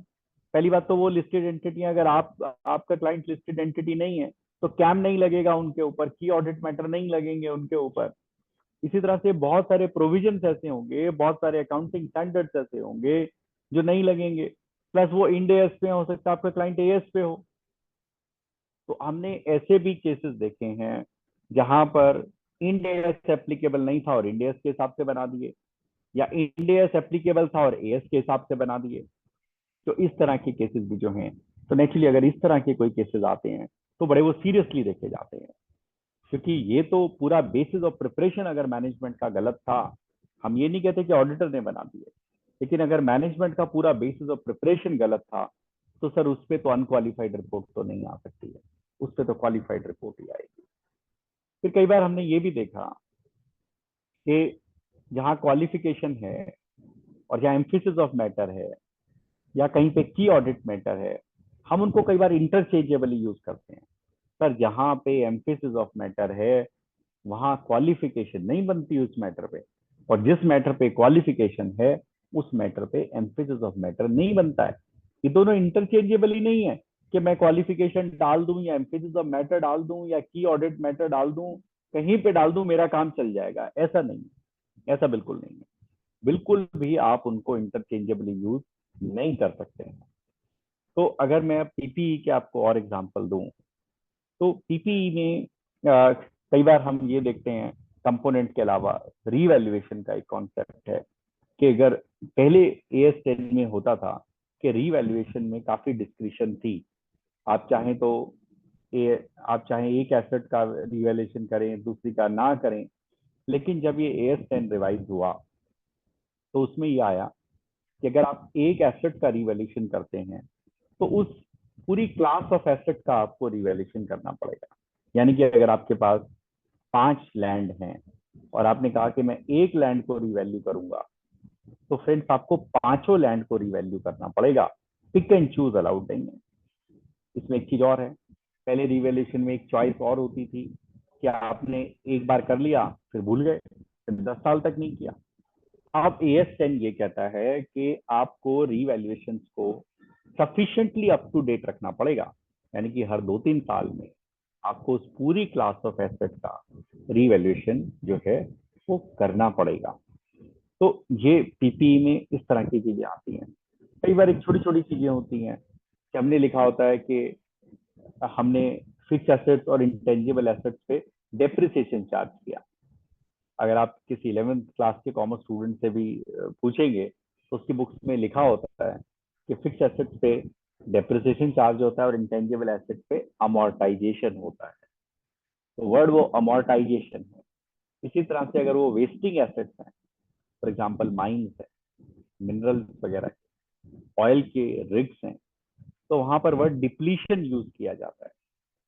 पहली बात तो वो लिस्टेड एंटिटी, अगर आपका क्लाइंट लिस्टेड एंटिटी नहीं है तो कैम नहीं लगेगा उनके ऊपर, की ऑडिट मैटर नहीं लगेंगे उनके ऊपर। इसी तरह से बहुत सारे प्रोविजंस ऐसे होंगे, बहुत सारे अकाउंटिंग स्टैंडर्ड्स ऐसे होंगे जो नहीं लगेंगे, प्लस वो इंड एएस पे हो सकता है, आपका क्लाइंट एएस पे हो। तो हमने ऐसे भी केसेस देखे हैं जहां पर इंड एएस एप्लीकेबल नहीं था और इंड एएस के हिसाब से बना दिए, या इंड एएस एप्लीकेबल था और एएस के हिसाब से बना दिए। तो इस तरह के केसेस भी जो हैं, तो नेचुरली अगर इस तरह के कोई केसेस आते हैं तो बड़े वो सीरियसली देखे जाते हैं, क्योंकि ये तो पूरा बेसिस ऑफ प्रिपरेशन अगर मैनेजमेंट का गलत था, हम ये नहीं कहते कि ऑडिटर ने बना दिए, लेकिन अगर मैनेजमेंट का पूरा बेसिस ऑफ प्रिपरेशन गलत था तो सर उस पर तो अनक्वालिफाइड रिपोर्ट तो नहीं आ सकती है, उस पर तो क्वालिफाइड रिपोर्ट ही आएगी। फिर कई बार हमने ये भी देखा कि जहाँ क्वालिफिकेशन है और जहाँ एम्फिसिस ऑफ मैटर है या कहीं पे की ऑडिट मैटर है, हम उनको कई बार इंटरचेंजेबली यूज करते हैं। सर जहाँ पे एम्फिसिस ऑफ मैटर है वहां क्वालिफिकेशन नहीं बनती उस मैटर पे, और जिस मैटर पे क्वालिफिकेशन है उस मैटर पे एम्फिसिस ऑफ मैटर नहीं बनता है। ये दोनों इंटरचेंजेबल ही नहीं है कि मैं क्वालिफिकेशन डाल दूं या एम्फिसिस ऑफ मैटर डाल दूं या की ऑडिट मैटर डाल दूं, कहीं पे डाल दूं मेरा काम चल जाएगा, ऐसा नहीं है, ऐसा बिल्कुल नहीं है। बिल्कुल भी आप उनको इंटरचेंजेबली यूज नहीं कर सकते हैं। तो अगर मैं पीपीई के आपको और एग्जांपल दूं, तो पीपीई में कई बार हम ये देखते हैं कंपोनेंट के अलावा रीवैल्यूएशन का एक कॉन्सेप्ट है कि अगर पहले एएस 10 में होता था कि रीवैल्यूएशन में काफी डिस्क्रिशन थी, आप चाहें तो आप चाहें एक एसेट का रीवैल्यूएशन करें दूसरी का ना करें, लेकिन जब ये एएस 10 रिवाइज हुआ तो उसमें ये आया कि अगर आप एक एसेट का रीवैल्यूएशन करते हैं तो उस पूरी क्लास ऑफ एसेट का आपको रीवैल्यूएशन करना पड़ेगा। यानी कि अगर आपके पास 5 लैंड हैं और आपने कहा कि मैं एक लैंड को रीवैल्यू करूंगा, तो फ्रेंड्स आपको पांचों लैंड को रीवैल्यू करना पड़ेगा, पिक एंड चूज अलाउड नहीं है। इसमें एक चीज और है, पहले रीवैल्यूएशन में एक चॉइस और होती थी कि आपने एक बार कर लिया फिर भूल गए, फिर 10 साल तक नहीं किया। अब एएस 10 ये कहता है कि आपको रीवैल्यूएशन को सफिशिएंटली अप टू डेट रखना पड़ेगा, यानी कि हर 2-3 साल में आपको उस पूरी क्लास ऑफ एसेट का रीवैल्यूएशन जो है वो करना पड़ेगा। तो ये पीपीई में इस तरह की चीजें आती हैं। कई बार एक छोटी छोटी चीजें होती हैं कि हमने लिखा होता है कि हमने फिक्स एसेट्स और इंटेंजिबल एसेट्स पे डेप्रिसिएशन चार्ज किया। अगर आप किसी 11th क्लास के कॉमर्स स्टूडेंट से भी पूछेंगे तो उसकी बुक्स में लिखा होता है कि फिक्स एसेट्स पे डेप्रिसिएशन चार्ज होता है और इंटेंजिबल एसेट पे अमोर्टाइजेशन होता है। तो वर्ड वो अमोर्टाइजेशन है। इसी तरह से अगर वो वेस्टिंग एसेट्स हैं, फॉर एग्जांपल माइंस है, मिनरल्स वगैरह, ऑयल के रिग्स हैं, तो वहां पर वर्ड डिप्लीशन यूज किया जाता है।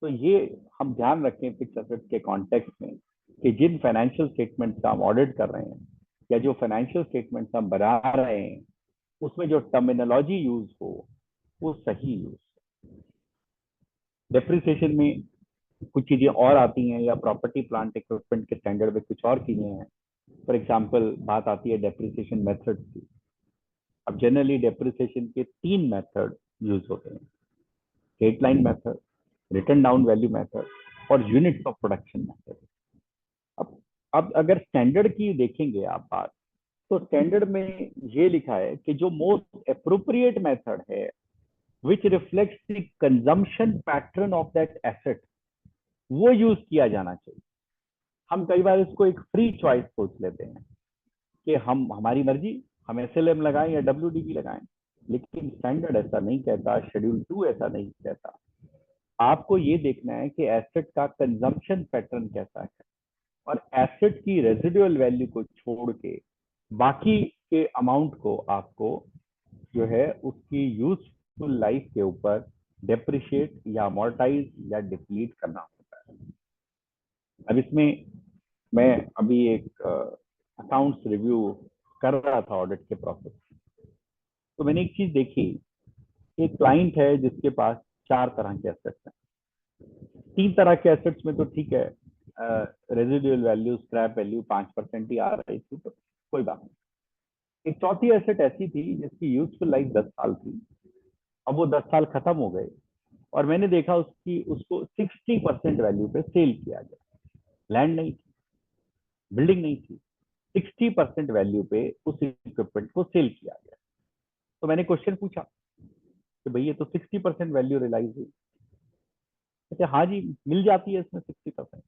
तो ये हम ध्यान रखें फिक्स एसेट्स के कॉन्टेक्स्ट में कि जिन फाइनेंशियल स्टेटमेंट्स का हम ऑडिट कर रहे हैं या जो फाइनेंशियल स्टेटमेंट्स हम बना रहे हैं उसमें जो टर्मिनोलॉजी यूज हो वो सही यूज। डेप्रिसिएशन में कुछ चीजें और आती हैं या प्रॉपर्टी प्लांट इक्विपमेंट के स्टैंडर्ड में कुछ और चीजें हैं। फॉर एग्जांपल बात आती है डेप्रिसिएशन मेथड की। अब जनरली डेप्रिसिएशन के 3 मेथड यूज होते हैं, straight line method, written down value method और यूनिट्स ऑफ प्रोडक्शन मेथड। अब अब अगर स्टैंडर्ड की देखेंगे आप बात, तो स्टैंडर्ड में ये लिखा है कि जो मोस्ट अप्रोप्रिएट मेथड है विच reflects the consumption pattern of that asset वो यूज किया जाना चाहिए। हम कई बार इसको एक फ्री चॉइस सोच लेते हैं कि हम हमारी मर्जी, हम एसएलएम लगाएं या डब्ल्यूडीबी लगाएं, लेकिन स्टैंडर्ड ऐसा नहीं कहता, शेड्यूल 2 ऐसा नहीं कहता। आपको ये देखना है कि एसेट का कंजम्पशन पैटर्न कैसा है और एसेट की रेजिडुअल वैल्यू को छोड़ के बाकी के अमाउंट को आपको जो है उसकी यूजफुल लाइफ के ऊपर डेप्रिशिएट या अमोर्टाइज या डिप्लीट करना होता है। अब इसमें मैं अभी एक अकाउंट्स रिव्यू कर रहा था ऑडिट के प्रोसेस, तो मैंने एक चीज देखी, एक क्लाइंट है जिसके पास 4 तरह के एसेट्स हैं। 3 तरह के एसेट्स में तो ठीक है, रेजिडुअल वैल्यू स्क्रैप वैल्यू 5% ही आ रही थी तो कोई बात नहीं। एक चौथी एसेट ऐसी थी जिसकी यूजफुल लाइफ 10 साल थी, अब वो 10 साल खत्म हो गए और मैंने देखा उसको 60% वैल्यू पे सेल किया गया, लैंड नहीं थी। बिल्डिंग नहीं थी, 60% वैल्यू पे उस इक्विपमेंट को सेल किया गया। तो मैंने क्वेश्चन पूछा कि भाई ये तो 60% वैल्यू रियलाइज हुई। अच्छा हाँ जी, मिल जाती है इसमें 60%।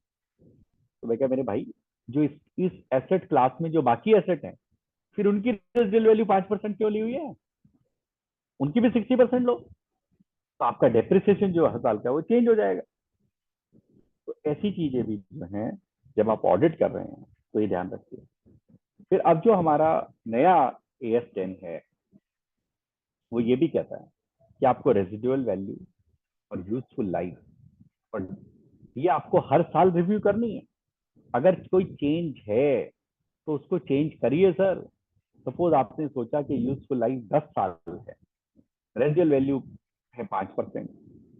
तो मैं क्या, मेरे भाई जो इस एसेट क्लास में जो बाकी एसेट हैं, फिर उनकी रेजिडुअल वैल्यू 5% क्यों ली हुई है, उनकी भी 60% लो, तो आपका डेप्रिसिएशन जो हर साल का वो चेंज हो जाएगा। तो ऐसी चीजें भी जो हैं जब आप ऑडिट कर रहे हैं तो ये ध्यान रखिए। फिर अब जो हमारा नया AS10 है वो ये भी कहता है कि आपको रेजिडुअल वैल्यू और यूजफुल लाइफ, और ये आपको हर साल रिव्यू करनी है। अगर कोई चेंज है तो उसको चेंज करिए सर। सपोज आपने सोचा कि यूजफुल लाइफ 10 साल है, रेजिडुअल वैल्यू है 5%,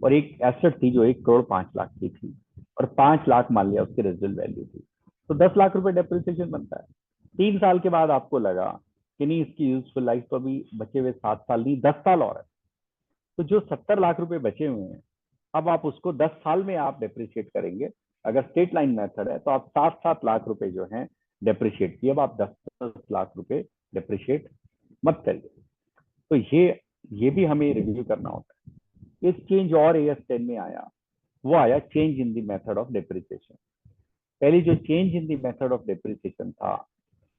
और एक एसेट थी जो 1,05,00,000 की थी, और 5 लाख मान लिया उसकी रेजिडुअल वैल्यू थी, तो 10 लाख रुपए डेप्रिसिएशन बनता है। 3 साल के बाद आपको लगा कि नहीं, इसकी यूजफुल लाइफ तो अभी बचे हुए 7 साल नहीं, 10 साल और है, तो जो 70 लाख रुपए बचे हुए हैं, अब आप उसको 10 साल में आप डेप्रिशिएट करेंगे। अगर स्टेट लाइन मेथड है तो आप 7-7 लाख रुपए जो है डेप्रिशिएट किए, अब आप 10-10 लाख रुपए डेप्रिशिएट मत करिए। तो ये भी हमें रिव्यू करना होता है। एक चेंज और AS10 में आया, वो आया change in the method of depreciation. पहले जो change in the method of depreciation था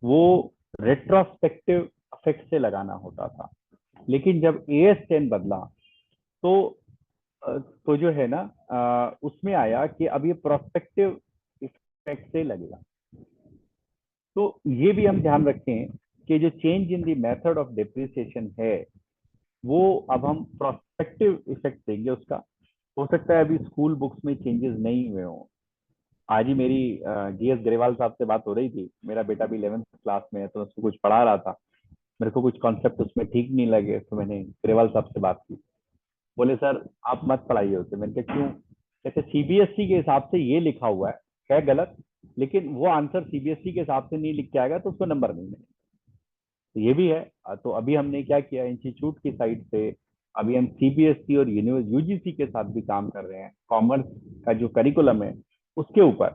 वो रेट्रोस्पेक्टिव इफेक्ट से लगाना होता था, लेकिन जब AS10 बदला तो जो है ना उसमें आया कि अब ये प्रोस्पेक्टिव इफेक्ट से लगेगा। तो ये भी हम ध्यान रखें कि जो change in the method of depreciation है वो अब हम प्रोस्पेक्टिव इफेक्ट देंगे उसका। हो सकता है अभी स्कूल बुक्स में चेंजेस नहीं हुए हों। आज ही मेरी GS ग्रेवाल साहब से बात हो रही थी, मेरा बेटा भी 11th क्लास में है, तो उसको कुछ पढ़ा रहा था, मेरे को कुछ कॉन्सेप्ट उसमें ठीक नहीं लगे, तो मैंने ग्रेवाल साहब से बात की। बोले सर आप मत पढ़ाइए उसे। मैंने कहा क्यों? कहते CBSE के हिसाब से ये लिखा हुआ है गलत, लेकिन वो आंसर CBSE के हिसाब से नहीं लिख के आएगा तो उसको नंबर नहीं मिलेगा। तो ये भी है। तो अभी हमने क्या किया, इंस्टीट्यूट की साइड से अभी हम CBSE और UGC के साथ भी काम कर रहे हैं, कॉमर्स का जो करिकुलम है उसके ऊपर,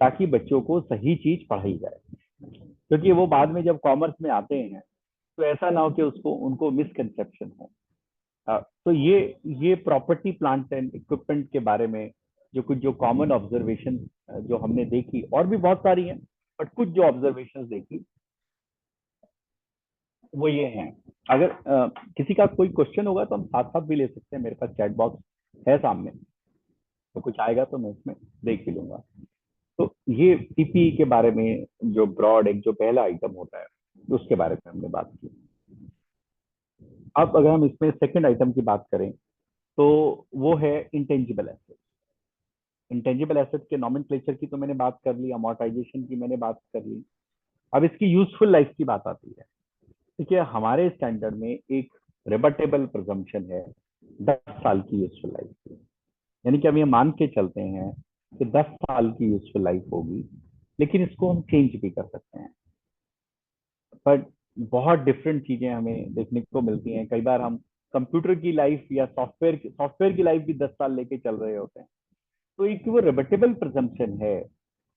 ताकि बच्चों को सही चीज पढ़ाई जाए। क्योंकि वो बाद में जब कॉमर्स में आते हैं तो ऐसा ना हो कि उनको मिसकंसेप्शन हो। तो ये प्रॉपर्टी प्लांट एंड इक्विपमेंट के बारे में जो कॉमन ऑब्जर्वेशन जो हमने देखी, और भी बहुत सारी हैं, बट कुछ जो ऑब्जर्वेशन देखी वो ये हैं। अगर किसी का कोई क्वेश्चन होगा तो हम साथ साथ भी ले सकते हैं, मेरे पास चैट बॉक्स है सामने, तो कुछ आएगा तो मैं उसमें देख भी लूंगा। तो ये PPE के बारे में जो ब्रॉड एक जो पहला आइटम होता है उसके बारे में हमने बात की। अब अगर हम इसमें सेकंड आइटम की बात करें तो वो है इंटेंजिबल एसेट। इंटेंजिबल एसेट के नॉमेनक्लेचर की तो मैंने बात कर ली, अमोर्टाइजेशन की मैंने बात कर ली। अब इसकी यूजफुल लाइफ की बात आती है। देखिए हमारे स्टैंडर्ड में एक रिबटेबल प्रिजम्पशन है 10 साल की यूजफुल लाइफ की, यानी कि हम ये मान के चलते हैं कि 10 साल की यूजफुल लाइफ होगी, लेकिन इसको हम चेंज भी कर सकते हैं। बट बहुत डिफरेंट चीजें हमें देखने को मिलती हैं। कई बार हम कंप्यूटर की लाइफ या सॉफ्टवेयर की लाइफ भी 10 साल लेके चल रहे होते हैं। तो एक वो रिबटेबल प्रिजम्पशन है,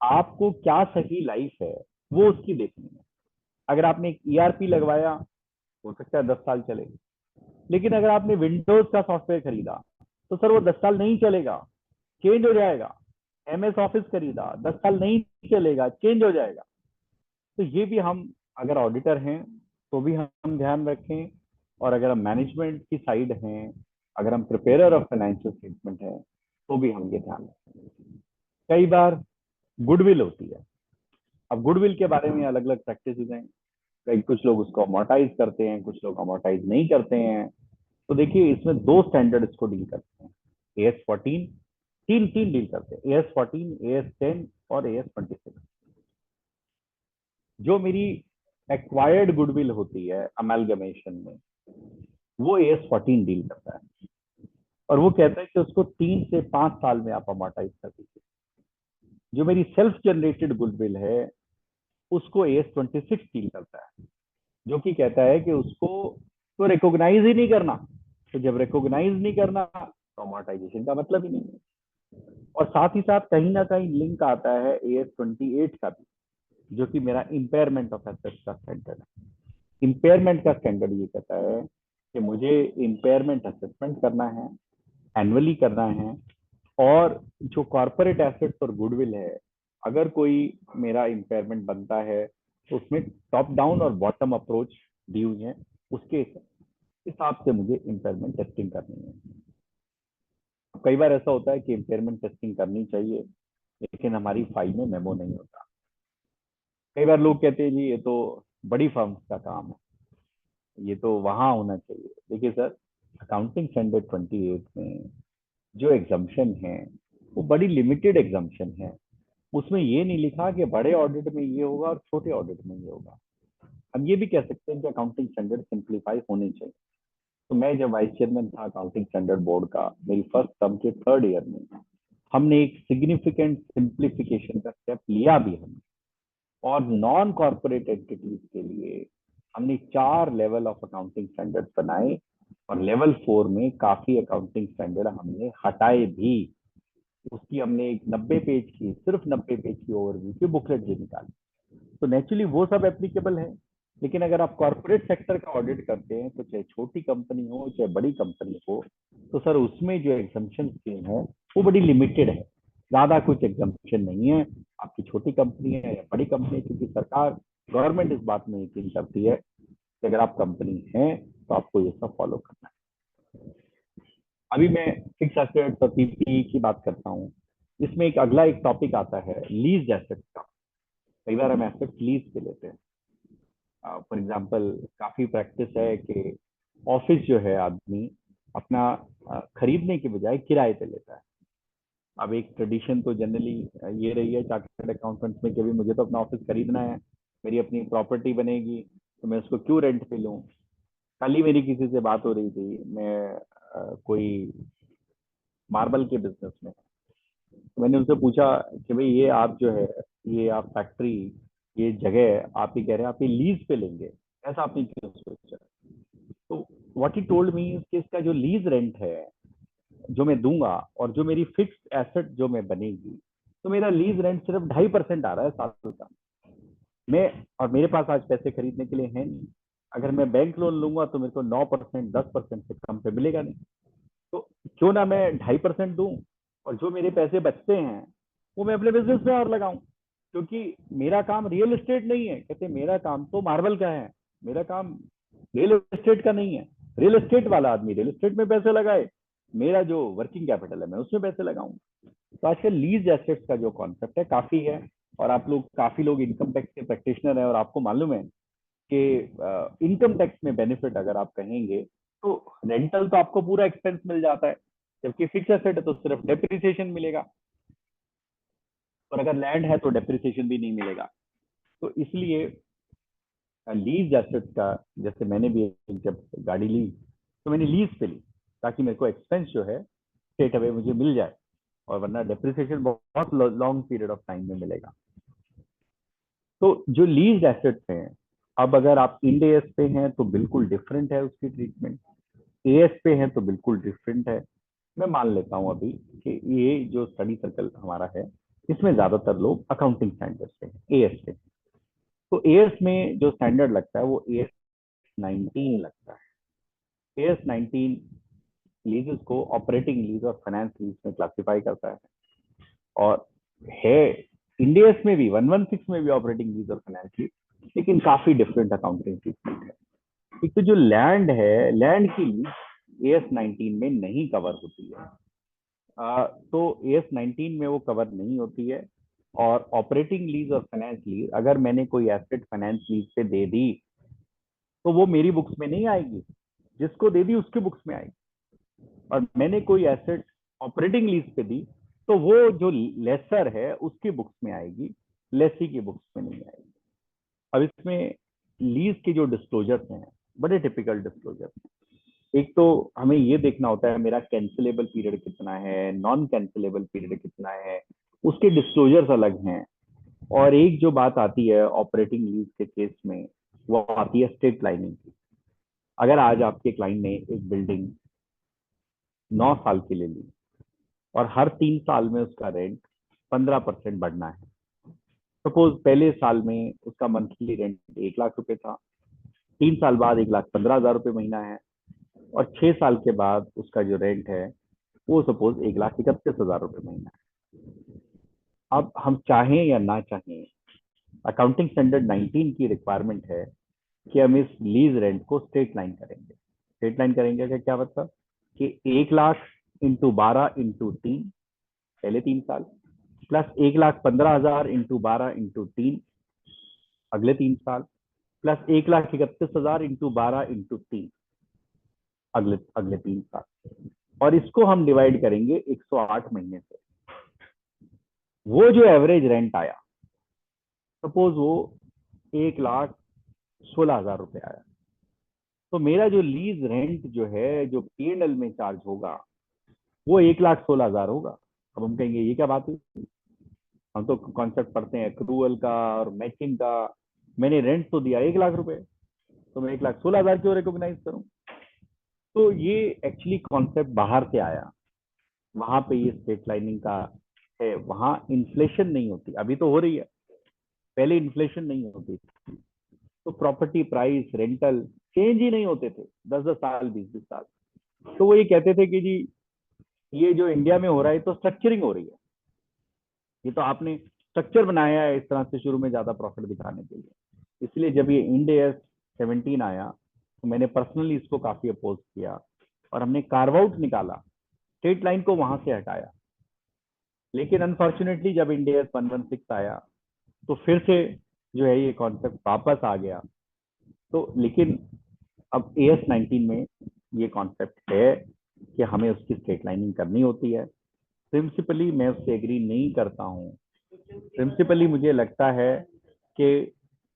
आपको क्या सही लाइफ है वो उसकी देखनी है। अगर आपने एक ERP लगवाया हो सकता है 10 साल चले, लेकिन अगर आपने विंडोज का सॉफ्टवेयर खरीदा तो सर वो 10 साल नहीं चलेगा, चेंज हो जाएगा। MS ऑफिस खरीदा 10 साल नहीं चलेगा, चेंज हो जाएगा। तो ये भी हम अगर ऑडिटर हैं तो भी हम ध्यान रखें, और अगर हम मैनेजमेंट की साइड हैं, अगर हम प्रिपेयर ऑफ फाइनेंशियल स्टेटमेंट है तो भी हम ये ध्यान रखें। कई बार गुडविल होती है। अब गुडविल के बारे में अलग अलग प्रैक्टिसेस हैं, कई कुछ लोग उसको अमोर्टाइज करते हैं, कुछ लोग अमोर्टाइज नहीं करते हैं। तो देखिए इसमें 2 स्टैंडर्ड इसको डील करते हैं, AS14, तीन तीन डील करते हैं, AS14, AS10 और AS26। जो मेरी एक्वायर्ड गुडविल होती है अमेलगमेशन में, वो AS14 डील करता है, और वो कहता है कि उसको 3 से 5 साल में आप अमोर्टाइज कर दीजिए। जो मेरी सेल्फ जनरेटेड गुडविल है उसको AS26 डील करता है, जो कि कहता है कि उसको तो रिकॉग्नाइज ही नहीं करना। तो जब रिकॉग्नाइज नहीं करना तो अमोर्टाइजेशन का मतलब ही नहीं है। और साथ ही साथ कहीं ना कहीं लिंक आता है AS28 का भी, जो कि मेरा इम्पेयरमेंट ऑफ एसेट्स का स्टैंडर्ड है। इम्पेयरमेंट का स्टैंडर्ड ये कहता है कि मुझे इम्पेयरमेंट असेसमेंट करना है, एनुअली करना है, और जो कॉर्पोरेट एसेट्स और गुडविल है, अगर कोई मेरा इम्पेयरमेंट बनता है तो उसमें टॉप डाउन और बॉटम अप्रोच दी हुई है, उसके हिसाब से मुझे इम्पेयरमेंट टेस्टिंग करनी है। कई बार ऐसा होता है कि इम्पेयरमेंट टेस्टिंग करनी चाहिए, लेकिन हमारी फाइल में मेमो नहीं होता। कई बार लोग कहते हैं जी ये तो बड़ी फर्म का काम है, ये तो वहां होना चाहिए। देखिए सर, अकाउंटिंग स्टैंडर्ड 28 में जो एग्जाम्पशन है वो बड़ी लिमिटेड एग्जाम्पशन है। उसमें ये नहीं लिखा कि बड़े ऑडिट में ये होगा और छोटे ऑडिट में ये होगा। हम ये भी कह सकते हैं कि अकाउंटिंग स्टैंडर्ड सिंप्लीफाई होने चाहिए। तो मैं जब वाइस चेयरमैन था अकाउंटिंग स्टैंडर्ड बोर्ड का, मेरी फर्स्ट टर्म के 3rd ईयर में हमने एक सिग्निफिकेंट सिंप्लीफिकेशन का स्टेप लिया भी हमने, और नॉन कॉर्पोरेट एंटिटीज के लिए हमने 4 लेवल ऑफ अकाउंटिंग स्टैंडर्ड बनाए, और लेवल 4 में काफी अकाउंटिंग स्टैंडर्ड हमने हटाए भी। उसकी हमने एक 90 पेज की, सिर्फ 90 पेज की ओवरव्यू की बुकलेट भी निकाली। तो नेचुरली वो सब एप्लीकेबल है। लेकिन अगर आप कॉर्पोरेट सेक्टर का ऑडिट करते हैं, तो चाहे छोटी कंपनी हो चाहे बड़ी कंपनी हो, तो सर उसमें जो एग्जाम्पशन स्कीम है वो बड़ी लिमिटेड है, ज्यादा कुछ एग्जाम्पशन नहीं है। आपकी छोटी कंपनी है या बड़ी कंपनी है, क्योंकि सरकार, गवर्नमेंट इस बात में यकीन करती है कि अगर आप कंपनी है तो आपको ये सब फॉलो करना है। अभी मैं फिक्स एसेट्स और पीपीई की बात करता हूँ। इसमें एक अगला एक टॉपिक आता है लीज एसेट्स का। कई बार हम एसेट्स लीज पे लेते हैं। फॉर एग्जाम्पल, काफी प्रैक्टिस है कि ऑफिस जो है आदमी अपना खरीदने के बजाय किराए पे लेता है। अब एक ट्रेडिशन तो जनरली ये रही है चार्टर्ड अकाउंटेंट्स में कि भी मुझे तो अपना ऑफिस खरीदना है, मेरी अपनी प्रॉपर्टी बनेगी, तो मैं उसको क्यों रेंट पे लूँ। कल ही मेरी किसी से बात हो रही थी, मैं कोई मार्बल के बिजनेस में, तो मैंने उनसे पूछा कि भाई ये आप जो है, ये आप फैक्ट्री, ये जगह आप ही कह रहे हैं आप ये लीज पे लेंगे, ऐसा आपने क्यों सोचा। तो व्हाट ही टोल्ड मी कि इसका जो लीज रेंट है जो मैं दूंगा, और जो मेरी फिक्स्ड एसेट जो मैं बनेगी, तो मेरा लीज रेंट सिर्फ 2.5% आ रहा है साल का। मैं, और मेरे पास आज पैसे खरीदने के लिए है नहीं। अगर मैं बैंक लोन लूंगा तो मेरे को 9%, 10% से कम पे मिलेगा नहीं। तो क्यों ना मैं 2.5% दूं, और जो मेरे पैसे बचते हैं वो मैं अपने बिजनेस में और लगाऊं। क्योंकि मेरा काम रियल एस्टेट नहीं है, कहते मेरा काम तो मार्बल का है, मेरा काम रियल एस्टेट का नहीं है। रियल एस्टेट वाला आदमी रियल एस्टेट में पैसे लगाए, मेरा जो वर्किंग कैपिटल है मैं उसमें पैसे लगाऊं। तो आजकल लीज एसेट्स का जो कॉन्सेप्ट है काफी है, और आप लोग, काफी लोग इनकम टैक्स के प्रैक्टिशनर हैं, और आपको मालूम है कि इनकम टैक्स में बेनिफिट अगर आप कहेंगे तो रेंटल तो आपको पूरा एक्सपेंस मिल जाता है, जबकि फिक्स एसेट है तो सिर्फ डेप्रिसिएशन मिलेगा, और अगर लैंड है तो डेप्रिसिएशन भी नहीं मिलेगा। तो इसलिए लीज एसेट्स का, जैसे मैंने भी जब गाड़ी ली तो मैंने लीज पे ली, ताकि मेरे को एक्सपेंस जो है स्ट्रेट अवे मुझे मिल जाए, और वरना डेप्रिसिएशन बहुत लॉन्ग पीरियड ऑफ टाइम में मिलेगा। तो जो लीज एसेट्स हैं, अब अगर आप इंड एएस पे हैं तो बिल्कुल डिफरेंट है उसकी ट्रीटमेंट, एएस पे हैं तो बिल्कुल डिफरेंट है। मैं मान लेता हूं अभी कि ये जो स्टडी सर्कल हमारा है, इसमें ज्यादातर लोग अकाउंटिंग स्टैंडर्ड पे हैं, एएस पे। तो एएस में जो स्टैंडर्ड लगता है वो एएस 19 लगता है। एएस 19 लीजेस को ऑपरेटिंग लीज और फाइनेंस लीज में क्लासिफाई करता है, और है इंडियस में भी 116 में भी ऑपरेटिंग लीज और फाइनेंस लीज, लेकिन काफी डिफरेंट अकाउंटिंग ट्रीटमेंट है। एक तो जो लैंड है, लैंड की लीज एएस 19 में नहीं कवर होती है। तो एएस 19 में वो कवर नहीं होती है। और ऑपरेटिंग लीज और फाइनेंस लीज, अगर मैंने कोई एसेट फाइनेंस लीज पे दे दी तो वो मेरी बुक्स में नहीं आएगी, जिसको दे दी उसके बुक्स में आएगी। और मैंने कोई एसेट ऑपरेटिंग लीज पे दी तो वो जो लेसर है उसकी बुक्स में आएगी, लेसी की बुक्स में नहीं आएगी। अब इसमें लीज के जो डिस्क्लोजर्स हैं बड़े टिपिकल डिस्क्लोजर हैं। एक तो हमें ये देखना होता है मेरा कैंसिलेबल पीरियड कितना है, नॉन कैंसिलेबल पीरियड कितना है, उसके डिस्क्लोजर्स अलग हैं। और एक जो बात आती है ऑपरेटिंग लीज के केस में, वो आती है स्ट्रेट लाइनिंग की। अगर आज आपके क्लाइंट ने एक बिल्डिंग 9 साल के लिए ली, और हर 3 साल में उसका रेंट 15% बढ़ना है, सपोज पहले साल में उसका मंथली रेंट 1 लाख रुपए था, 3 साल बाद 1,15,000 रुपये महीना है, और 6 साल के बाद उसका जो रेंट है वो सपोज 1,31,000 रुपये महीना है। अब हम चाहें या ना चाहें, अकाउंटिंग स्टैंडर्ड 19 की रिक्वायरमेंट है कि हम इस लीज रेंट को स्ट्रेट लाइन करेंगे। स्ट्रेट लाइन करेंगे का क्या मतलब कि 1 लाख इंटू 12 इंटू 3 पहले 3 साल, प्लस 1,15,000 इंटू 12 इंटू 3 अगले 3 साल, प्लस 1,31,000 इंटू 12 इंटू 3 अगले अगले 3 साल, और इसको हम डिवाइड करेंगे 108 महीने से। वो जो एवरेज रेंट आया, सपोज वो 1,16,000 रुपये आया, तो मेरा जो लीज रेंट जो है, जो P&L में चार्ज होगा, वो 1,16,000 होगा। अब हम कहेंगे ये क्या बात है, हम तो कॉन्सेप्ट पढ़ते हैं एक्रूअल का और मैचिंग का। मैंने रेंट तो दिया 1 लाख रुपए, तो मैं 1,16,000 क्यों रिकॉग्नाइज करूं? तो ये एक्चुअली कॉन्सेप्ट बाहर से आया, वहां पे ये स्ट्रेट लाइनिंग का है। वहां इन्फ्लेशन नहीं होती, अभी तो हो रही है, पहले इन्फ्लेशन नहीं होती, तो प्रॉपर्टी प्राइस रेंटल चेंज ही नहीं होते थे 10-10 साल 20-20 साल। तो वो ये कहते थे कि जी ये जो इंडिया में हो रहा है तो स्ट्रक्चरिंग हो रही है, ये तो आपने स्ट्रक्चर बनाया है इस तरह से शुरू में ज्यादा प्रॉफिट दिखाने के लिए। इसलिए जब ये इंड AS 17 आया तो मैंने पर्सनली इसको काफी अपोज किया, और हमने कार्व आउट निकाला, स्ट्रेट लाइन को वहां से हटाया। लेकिन अनफॉर्चुनेटली जब इंड AS 116 आया तो फिर से जो है ये कॉन्सेप्ट वापस आ गया। तो लेकिन अब AS 19 में ये कॉन्सेप्ट है कि हमें उसकी स्ट्रेट लाइनिंग करनी होती है। प्रिंसिपली मैं उससे एग्री नहीं करता हूँ। प्रिंसिपली मुझे लगता है कि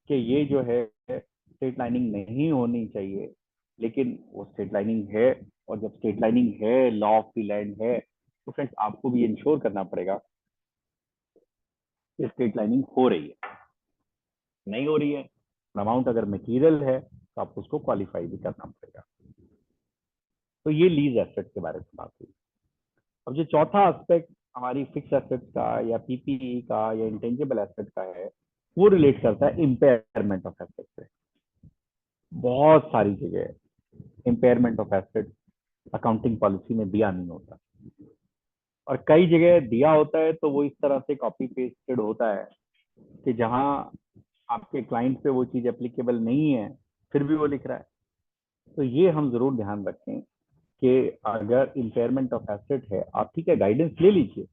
ये जो है स्ट्रेट लाइनिंग नहीं होनी चाहिए, लेकिन वो स्ट्रेट लाइनिंग है। और जब स्ट्रेट लाइनिंग है, लॉ ऑफ द लैंड है, तो फ्रेंड्स आपको भी इंश्योर करना पड़ेगा कि स्ट्रेट लाइनिंग हो रही है। नहीं हो रही है, अमाउंट अगर मटेरियल है तो आपको उसको क्वालिफाई भी करना पड़ेगा। तो ये लीज एसेट के बारे में बात हुई। अब जो चौथा एस्पेक्ट हमारी फिक्स एसेट का या PPE का या इंटेंजिबल एसेट का है, वो रिलेट करता है इम्पेयरमेंट ऑफ एसेट से। बहुत सारी जगह impairment of asset accounting policy में दिया नहीं होता, और कई जगह दिया होता है तो वो इस तरह से कॉपी पेस्टेड होता है कि जहां आपके क्लाइंट पे वो चीज एप्लीकेबल नहीं है, फिर भी वो लिख रहा है। तो ये हम जरूर ध्यान रखें कि अगर इम्पेयरमेंट ऑफ एसेट है, आप ठीक है गाइडेंस ले लीजिए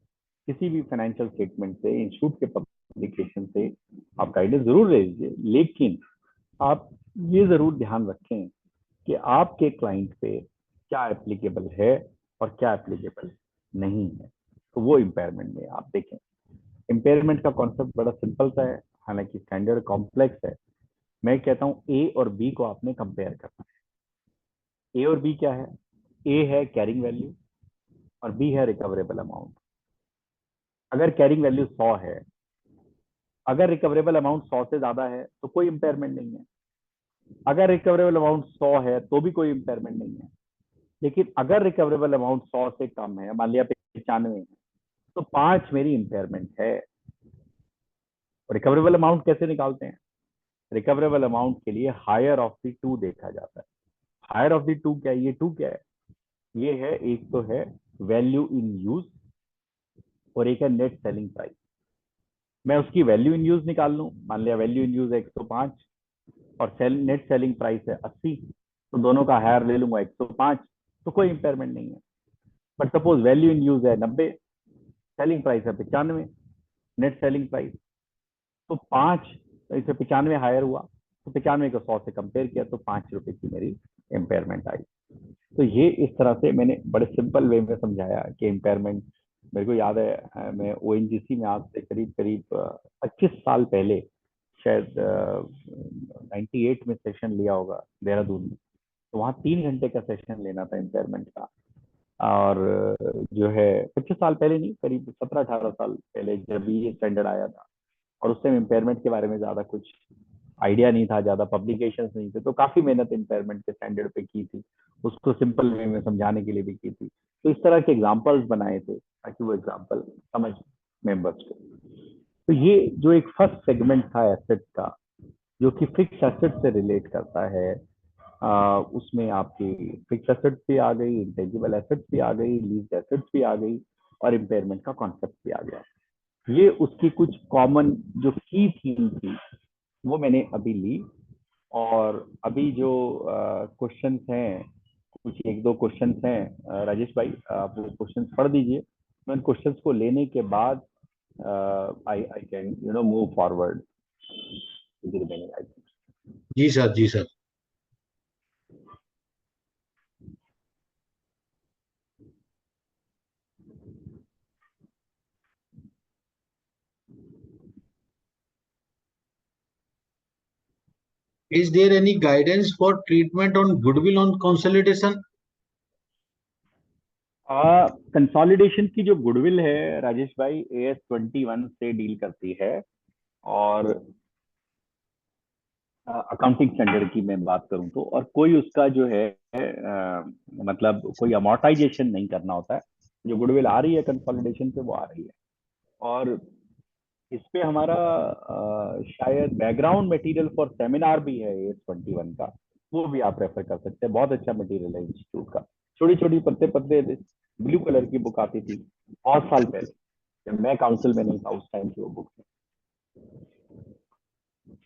किसी भी फाइनेंशियल स्टेटमेंट से, इंस्टीट्यूट के पब्लिकेशन से आप गाइडेंस जरूर ले लीजिए, लेकिन आप ये जरूर ध्यान रखें कि आपके क्लाइंट पे क्या एप्लीकेबल है और क्या एप्लीकेबल नहीं है। तो वो इम्पेयरमेंट में आप देखें। इम्पेयरमेंट का कॉन्सेप्ट बड़ा सिंपल सा है, हालांकि स्टैंडर्ड कॉम्प्लेक्स है। मैं कहता हूँ A और B को आपने कंपेयर करना है। A और B क्या है? A है कैरिंग वैल्यू और B है रिकवरेबल अमाउंट। अगर कैरिंग वैल्यू 100 है, अगर रिकवरेबल अमाउंट 100 से ज्यादा है तो कोई इम्पेयरमेंट नहीं है। अगर रिकवरेबल अमाउंट 100 है तो भी कोई इम्पेयरमेंट नहीं है। लेकिन अगर रिकवरेबल अमाउंट 100 से कम है, मान लिया 95 है, तो 5 मेरी इम्पेयरमेंट है। रिकवरेबल अमाउंट कैसे निकालते हैं? रिकवरेबल अमाउंट के लिए हायर ऑफ द टू देखा जाता है। हायर ऑफ द टू क्या है? ये टू क्या है? ये है, एक तो है वैल्यू इन यूज और एक है नेट सेलिंग प्राइस। मैं उसकी वैल्यू इन यूज निकाल लूं, मान लिया वैल्यू इन यूज है 105 और नेट सेलिंग प्राइस है 80, तो दोनों का हायर ले लूंगा 105, तो कोई इंपेयरमेंट नहीं है। But suppose value in use है 90, सेलिंग प्राइस है 95, नेट सेलिंग प्राइस, तो 5 इसे 95 हायर हुआ, तो 95 को 100 से कंपेयर किया तो 5 रुपए की मेरी इम्पेयरमेंट आई। तो ये इस तरह से मैंने बड़े सिंपल वे में समझाया कि इम्पेयरमेंट। मेरे को याद है मैं ONGC में आज से करीब करीब 25 साल पहले, शायद 98 में सेशन लिया होगा देहरादून में। तो वहाँ 3 घंटे का सेशन लेना था इम्पेयरमेंट का। और जो है 25 साल पहले नहीं, करीब 17-18 साल पहले जब ये स्टैंडर्ड आया था, और उस टाइम इम्पेयरमेंट के बारे में ज्यादा कुछ आइडिया नहीं था, ज्यादा पब्लिकेशंस नहीं थे, तो काफी मेहनत इम्पेयरमेंट के स्टैंडर्ड पे की थी, उसको सिंपल वे में समझाने के लिए भी की थी। तो इस तरह के एग्जांपल्स बनाए थे ताकि वो एग्जांपल समझ मेंबर्स को। तो ये जो एक फर्स्ट सेगमेंट था एसेट्स का, जो कि फिक्स एसेट से रिलेट करता है, उसमें आपकी फिक्स एसेट्स भी आ गई, इंटेंजिबल एसेट्स भी आ गई, लीज एसेट्स भी आ गई, और इम्पेयरमेंट का कॉन्सेप्ट भी आ गया। ये उसकी कुछ कॉमन जो की थीम थी वो मैंने अभी ली। और अभी जो क्वेश्चंस हैं, कुछ एक दो क्वेश्चंस हैं, राजेश भाई आप वो क्वेश्चंस पढ़ दीजिए। मैं उन क्वेश्चंस को लेने के बाद I I can move forward with remaining items. जी सर, जी sir. Is there any guidance for treatment on goodwill on consolidation? Consolidation की जो गुडविल है राजेश भाई, AS 21 से डील करती है। और अकाउंटिंग स्टैंडर्ड की मैं बात करूं तो, और कोई उसका जो है मतलब कोई अमोर्टाइजेशन नहीं करना होता है। जो गुडविल आ रही है कंसोलिडेशन पे वो आ रही है। और इस पे हमारा शायद बैकग्राउंड मटेरियल फॉर सेमिनार भी है AS 21 का, वो भी आप रेफर कर सकते हैं। बहुत अच्छा मटेरियल है इंस्टीट्यूट का। छोटी छोटी पत्ते पत्ते ब्लू कलर की बुक आती थी बहुत साल पहले, जब मैं काउंसिल में नहीं था उस टाइम की वो बुक।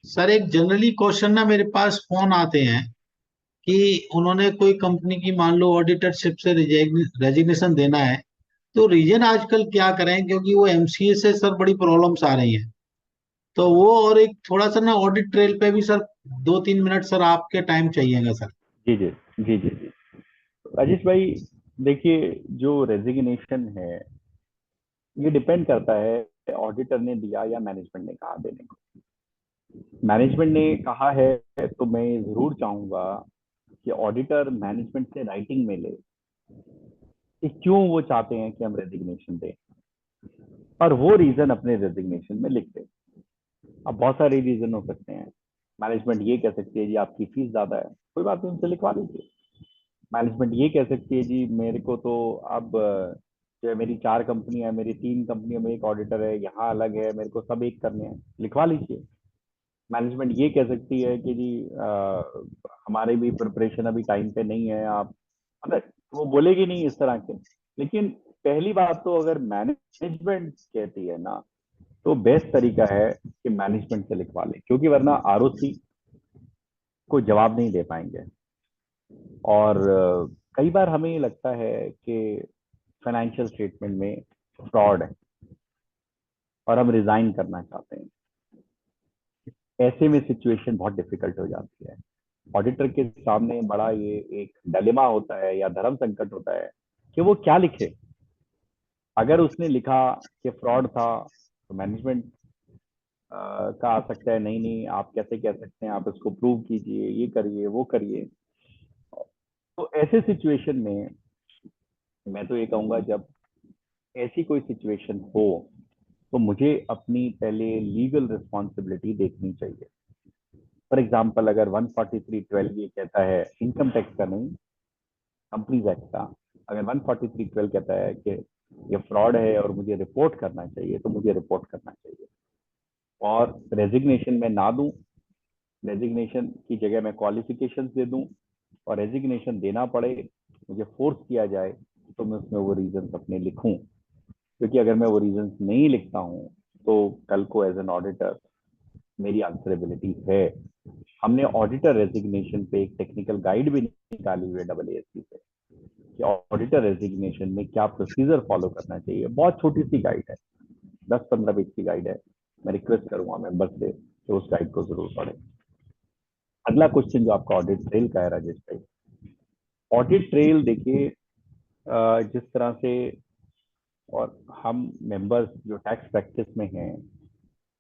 सर एक जनरली क्वेश्चन ना मेरे पास फोन आते हैं कि उन्होंने कोई कंपनी की मान लो ऑडिटरशिप से रेजिग्नेशन देना है, तो रीजन आजकल क्या करें, क्योंकि वो एमसीए से सर बड़ी प्रॉब्लम्स आ रही हैं। तो वो और एक थोड़ा सा ना ऑडिट ट्रेल पे भी सर 2-3 मिनट सर आपके टाइम चाहिएगा सर। जी जी जी जी जी। राजेश भाई देखिए, जो रेजिग्नेशन है ये डिपेंड करता है ऑडिटर ने दिया या मैनेजमेंट ने कहा देने को। मैनेजमेंट ने कहा है तो मैं जरूर चाहूंगा कि ऑडिटर मैनेजमेंट से राइटिंग में ले कि क्यों वो चाहते हैं कि हम रेजिग्नेशन दें, और वो रीजन अपने रेजिग्नेशन में लिख दें। अब बहुत सारे रीजन हो सकते हैं। मैनेजमेंट ये कह सकती है जी आपकी फीस ज्यादा है, कोई बात नहीं, उनसे लिखवा लीजिए। मैनेजमेंट ये कह सकती है जी मेरे को तो अब जो है मेरी 4 कंपनी है, मेरी 3 कंपनियों में एक ऑडिटर है, यहाँ अलग है, मेरे को सब एक करने हैं, लिखवा लीजिए। मैनेजमेंट ये कह सकती है कि जी हमारे भी प्रिपरेशन अभी टाइम पे नहीं है, आप मतलब वो बोलेगी नहीं इस तरह के। लेकिन पहली बात तो अगर मैनेजमेंट कहती है ना, तो बेस्ट तरीका है कि मैनेजमेंट से लिखवा ले, क्योंकि वरना आरओसी को जवाब नहीं दे पाएंगे। और कई बार हमें ये लगता है कि फाइनेंशियल स्टेटमेंट में फ्रॉड है और हम रिजाइन करना चाहते हैं। ऐसे में सिचुएशन बहुत डिफिकल्ट हो जाती है। ऑडिटर के सामने बड़ा ये एक डिलेमा होता है या धर्म संकट होता है कि वो क्या लिखे। अगर उसने लिखा कि फ्रॉड था तो मैनेजमेंट का आ सकता है, नहीं नहीं आप कैसे कह सकते हैं, आप इसको प्रूव कीजिए, ये करिए वो करिए। तो ऐसे सिचुएशन में मैं तो ये कहूंगा, जब ऐसी कोई सिचुएशन हो तो मुझे अपनी पहले लीगल रिस्पॉन्सिबिलिटी देखनी चाहिए। फॉर एग्जाम्पल अगर 143(12) ये कहता है, इनकम टैक्स का नहीं, कंपनीज एक्ट का, अगर 143(12) कहता है कि ये फ्रॉड है और मुझे रिपोर्ट करना चाहिए, तो मुझे रिपोर्ट करना चाहिए। और रेजिग्नेशन में ना दूं, रेजिग्नेशन की जगह मैं क्वालिफिकेशन दे दूं, और रेजिग्नेशन देना पड़े, मुझे फोर्स किया जाए, तो मैं उसमें वो रीजन अपने लिखूं। क्योंकि अगर मैं वो रीजन नहीं लिखता हूं तो कल को एज एन ऑडिटर मेरी आंसरेबिलिटी है। हमने ऑडिटर रेजिग्नेशन पे एक टेक्निकल गाइड भी निकाली हुई है AASC से, कि ऑडिटर रेजिग्नेशन में क्या प्रोसीजर फॉलो करना चाहिए। बहुत छोटी सी गाइड है, 10-15 पेज की गाइड है। मैं रिक्वेस्ट करूंगा मेंबर से कि उस गाइड को जरूर पढ़े। अगला क्वेश्चन जो आपका ऑडिट ट्रेल का है राजेश भाई, ऑडिट ट्रेल देखिए जिस तरह से, और हम मेंबर्स जो टैक्स प्रैक्टिस में हैं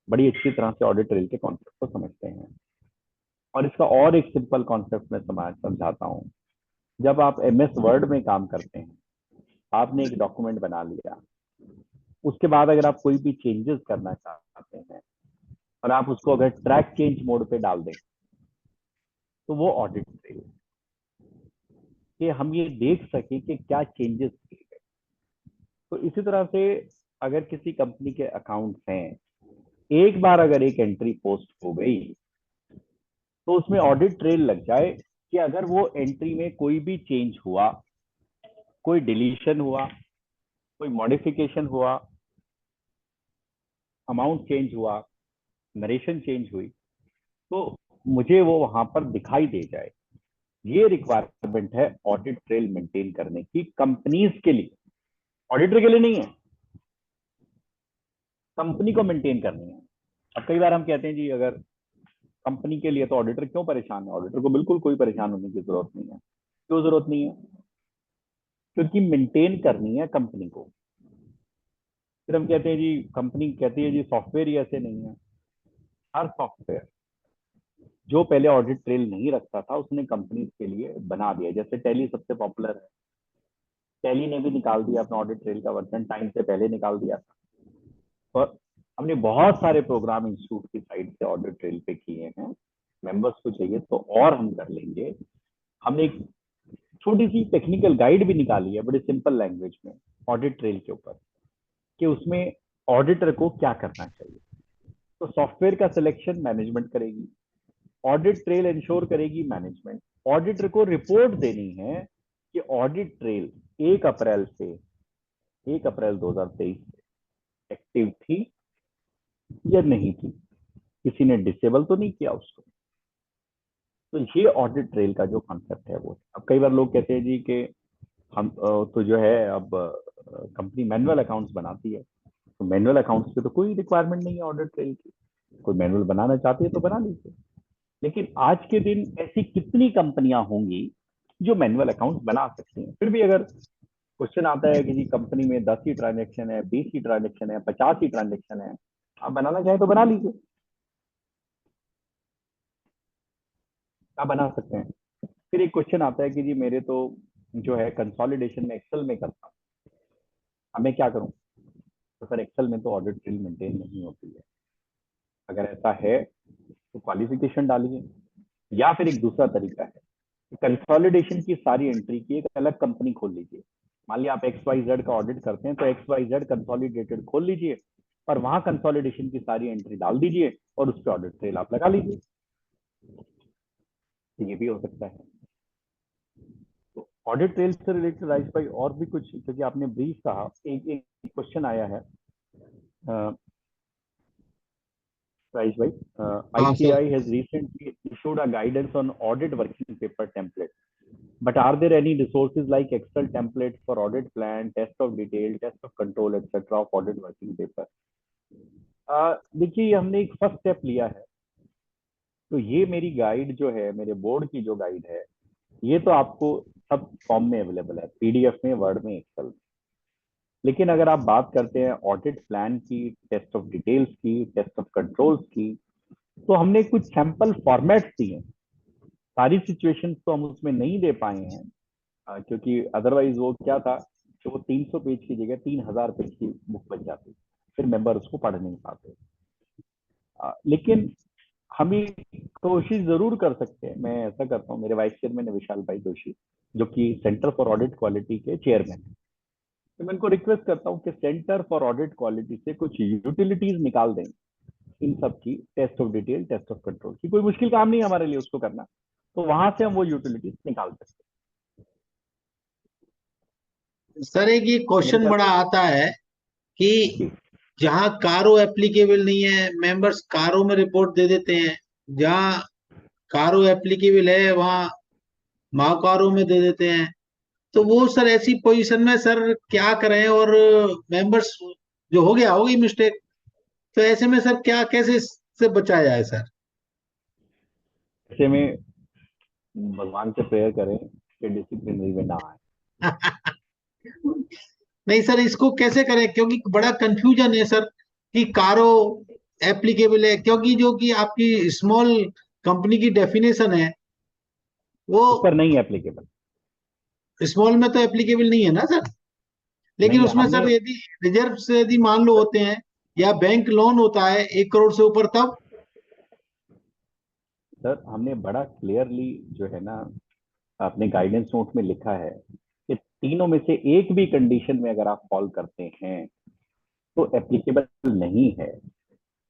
बड़ी अच्छी तरह से ऑडिट ट्रेल के कॉन्सेप्ट को समझते हैं। और इसका और एक सिंपल कॉन्सेप्ट मैं समझाता हूँ। जब आप MS वर्ड में काम करते हैं, आपने एक डॉक्यूमेंट बना लिया, उसके बाद अगर आप कोई भी चेंजेस करना चाहते हैं और आप उसको अगर ट्रैक चेंज मोड पे डाल दें, तो वो ऑडिट ट्रेल, कि हम ये देख सके कि क्या चेंजेस किए गए। तो इसी तरह से अगर किसी कंपनी के अकाउंट्स हैं एक बार अगर एक एंट्री पोस्ट हो गई तो उसमें ऑडिट ट्रेल लग जाए कि अगर वो एंट्री में कोई भी चेंज हुआ, कोई डिलीशन हुआ, कोई मॉडिफिकेशन हुआ, अमाउंट चेंज हुआ, नरेशन चेंज हुई, तो मुझे वो वहां पर दिखाई दे जाए। ये रिक्वायरमेंट है ऑडिट ट्रेल मेंटेन करने की कंपनीज के लिए, ऑडिटर के लिए नहीं है, कंपनी को मेंटेन करनी है। अब कई बार हम कहते हैं जी अगर कंपनी के लिए तो ऑडिटर क्यों परेशान है? ऑडिटर को बिल्कुल कोई परेशान होने की जरूरत नहीं है। क्यों जरूरत नहीं है? क्योंकि मेंटेन करनी है कंपनी को। फिर हम कहते हैं जी, कंपनी कहती है जी सॉफ्टवेयर ही ऐसे नहीं है। हर सॉफ्टवेयर जो पहले ऑडिट ट्रेल नहीं रखता था उसने कंपनी के लिए बना दिया। जैसे टैली सबसे पॉपुलर है, टैली ने भी निकाल दिया अपना ऑडिट ट्रेल का वर्जन, टाइम से पहले निकाल दिया था। और हमने बहुत सारे प्रोग्राम इंस्टीट्यूट की साइड से ऑडिट ट्रेल पे किए हैं। मेंबर्स को चाहिए तो और हम कर लेंगे। हमने एक छोटी सी टेक्निकल गाइड भी निकाली है बड़े सिंपल लैंग्वेज में ऑडिट ट्रेल के ऊपर, कि उसमें ऑडिटर को क्या करना चाहिए। तो सॉफ्टवेयर का सिलेक्शन मैनेजमेंट करेगी, ऑडिट ट्रेल इंश्योर करेगी मैनेजमेंट, ऑडिटर को रिपोर्ट देनी है कि ऑडिट ट्रेल 1 अप्रैल से 1 अप्रैल 2023 एक्टिव थी या नहीं थी, किसी ने डिसेबल तो नहीं किया उसको। तो ये ऑडिट ट्रेल का जो कॉन्सेप्ट है वो। अब कई बार लोग कहते हैं जी कि हम तो जो है अब कंपनी मैनुअल अकाउंट्स बनाती है, तो मैनुअल अकाउंट्स पे तो कोई रिक्वायरमेंट नहीं है ऑडिट ट्रेल की। कोई मैनुअल बनाना चाहती है तो बना लीजिए। लेकिन आज के दिन ऐसी कितनी कंपनियां होंगी जो मैनुअल अकाउंट बना सकती हैं? फिर भी अगर क्वेश्चन आता है कि जी कंपनी में 10 ही ट्रांजेक्शन है, 20 ही ट्रांजेक्शन है, 50 ही ट्रांजेक्शन है, आप बनाना चाहें तो बना लीजिए, आप बना सकते हैं। फिर एक क्वेश्चन आता है कि जी मेरे तो जो है कंसोलिडेशन में एक्सेल में करता हूँ, अब मैं क्या करूँ? तो सर एक्सेल में तो ऑडिट ट्रेल मेंटेन नहीं होती है। अगर ऐसा है तो क्वालिफिकेशन डालिए, या फिर एक दूसरा तरीका है, कंसोलिडेशन की सारी एंट्री की एक अलग कंपनी खोल लीजिए। मान लिया आप XYZ का ऑडिट करते हैं तो XYZ कंसोलिडेटेड खोल लीजिए और वहां कंसोलिडेशन की सारी एंट्री डाल दीजिए और उस पर ऑडिट ट्रेल आप लगा लीजिए। तो ये भी हो सकता है। तो ऑडिट ट्रेल से रिलेटेड राइस भाई और भी कुछ, क्योंकि आपने ब्रीफ कहा, एक क्वेश्चन आया है राइस भाई। हाँ sir. ICAI has recently issued a guidance on audit working paper template. But are there any resources like Excel templates for audit plan, test of detail, test of control, etc. of audit working paper? देखिए हमने एक first step लिया है। तो ये मेरी guide जो है, मेरे बोर्ड की जो गाइड है, ये तो आपको सब फॉर्म में अवेलेबल है, PDF में, वर्ड में, एक्सेल में। लेकिन अगर आप बात करते हैं ऑडिट प्लान की, टेस्ट ऑफ डिटेल्स की, टेस्ट ऑफ कंट्रोल्स की, तो हमने कुछ सैंपल फॉर्मेट्स दिए हैं। सारी सिचुएशंस तो हम उसमें नहीं दे पाए हैं, क्योंकि अदरवाइज वो क्या था कि वो 300 पेज की जगह 3000 पेज की बुक बन जाती, फिर मेंबर उसको पढ़ नहीं पाते। लेकिन हम ये कोशिश जरूर कर सकते हैं। मैं ऐसा करता हूँ, मेरे वाइस चेयरमैन है विशाल भाई जोशी, जो कि सेंटर फॉर ऑडिट क्वालिटी के चेयरमैन है। तो मैं इनको रिक्वेस्ट करता हूँ कि सेंटर फॉर ऑडिट क्वालिटी से कुछ यूटिलिटीज निकाल दें इन सब की, test of detail, test of control की। कोई मुश्किल काम नहीं है हमारे लिए उसको करना, तो वहां से हम वो यूटिलिटीज निकाल सकते सर एक ये हैं। मेरे क्वेश्चन ख्याल बड़ा आता है कि से जहाँ कारो एप्लीकेबल नहीं है, मेंबर्स कारो में रिपोर्ट दे देते हैं। जहाँ कारो एप्लीकेबल है वहाँ महाकारो में दे देते हैं। तो वो सर ऐसी पोजीशन में सर क्या करें? और मेंबर्स जो हो गया होगी मिस्टेक, तो ऐसे में सर क्या कैसे इससे बचा जाए सर? ऐसे में भगवान से प्रेयर करें कि डिसिप्लिनरी में ना आए। नहीं सर, इसको कैसे करें? क्योंकि बड़ा कंफ्यूजन है सर कि कारो एप्लीकेबल है, क्योंकि जो कि आपकी स्मॉल कंपनी की डेफिनेशन है वो उस पर नहीं एप्लीकेबल। स्मॉल में तो एप्लीकेबल नहीं है ना सर। लेकिन नहीं है, उसमें हमने सर यदि रिजर्व से यदि मान लो होते हैं या बैंक लोन होता है 1 करोड़ से ऊपर, तब सर हमने बड़ा क्लियरली जो है ना अपने गाइडेंस नोट में लिखा है कि तीनों में से एक भी कंडीशन में अगर आप फॉल करते हैं तो एप्लीकेबल नहीं है।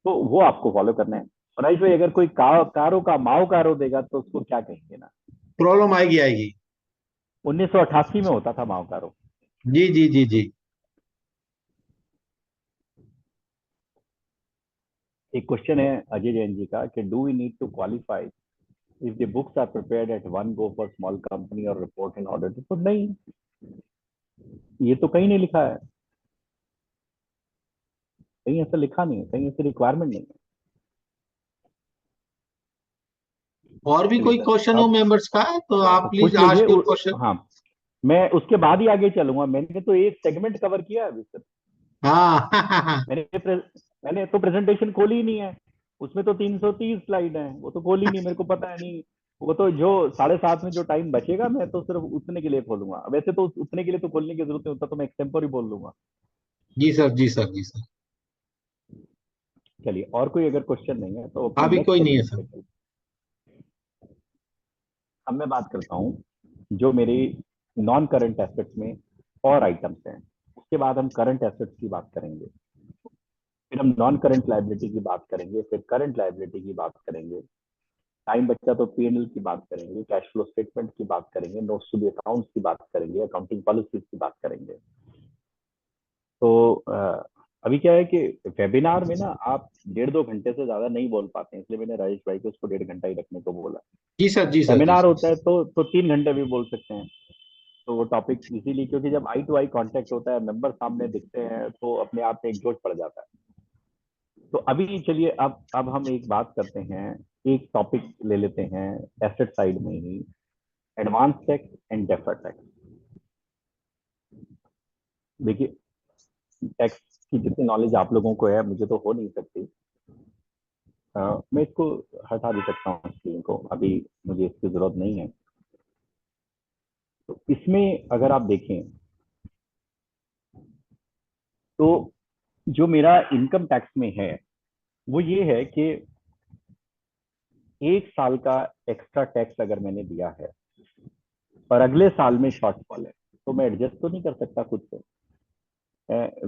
तो वो आपको फॉलो करना है। और राजेश भाई, अगर कोई कारो का माओ कारो देगा तो उसको क्या कहेंगे ना? प्रॉब्लम आएगी आएगी। 1988 में होता था माओ कारो। जी जी जी जी। एक क्वेश्चन है अजय जैन जी का कि do we need to qualify if the books are prepared at one go for small company और रिपोर्ट इन ऑर्डर? तो नहीं, ये तो कहीं नहीं लिखा है, कहीं ऐसा लिखा नहीं है, कहीं ऐसी रिक्वायरमेंट नहीं है। और भी चलिए कोई सर, क्वेश्चन हो अब मेंबर्स का तो आप प्लीज पूछ लीजिए। Ask your question. हाँ, मैं उसके बाद ही आगे चलूंगा। मैंने तो एक सेगमेंट कवर किया है अभी सर। हाँ मैंने तो प्रेजेंटेशन खोली ही नहीं है। उसमें तो 330 स्लाइड है, वो तो खोली नहीं, मेरे को पता है नहीं। वो तो जो 7:30 में जो टाइम बचेगा मैं तो सिर्फ उतने के लिए खोलूंगा। वैसे तो उतने के लिए तो खोलने की जरूरत नहीं होता, तो मैं एक्सटेम्पोर ही बोल दूंगा। जी सर जी सर जी सर। चलिए, और कोई अगर क्वेश्चन नहीं है तो अपने अभी नेक्स्ट कोई नहीं है सेगमेंट सर। पे चलते हैं। अब मैं बात करता हूँ जो मेरे नॉन करंट एसेट्स में और आइटम्स हैं। उसके बाद हम करंट एसेट्स की बात करेंगे, फिर हम नॉन करंट लाइबिलिटी की बात करेंगे, फिर करंट लाइबिलिटी की बात करेंगे। टाइम बच्चा तो पीएनएल की बात करेंगे, कैश फ्लो स्टेटमेंट की बात करेंगे, नोट्स टू दी अकाउंट्स की बात करेंगे, अकाउंटिंग पॉलिसीज की बात करेंगे। तो अभी क्या है कि वेबिनार में ना आप 1.5-2 घंटे से ज्यादा नहीं बोल पाते हैं, इसलिए मैंने राजेश भाई को उसको 1.5 घंटा ही रखने को बोला। जी सर जी सर जी सेमिनार सर। होता है तो 3 घंटे भी बोल सकते हैं। तो वो टॉपिक इसीलिए, क्योंकि जब आई टू आई कांटेक्ट होता है, मेंबर सामने दिखते हैं, तो अपने आप में एक जोश पड़ जाता है। तो अभी चलिए, अब हम एक बात करते हैं, एक टॉपिक ले लेते हैं एसेट साइड में ही, advance tax and deferred tax. देखिए, टैक्स की जितनी नॉलेज आप लोगों को है, मुझे तो हो नहीं सकती। मैं इसको हटा भी सकता हूँ स्क्रीन को, अभी मुझे इसकी जरूरत नहीं है। तो इसमें अगर आप देखें तो जो मेरा इनकम टैक्स में है वो ये है कि 1 साल का एक्स्ट्रा टैक्स अगर मैंने दिया है और अगले साल में शॉर्टफॉल है, तो मैं एडजस्ट तो नहीं कर सकता खुद से।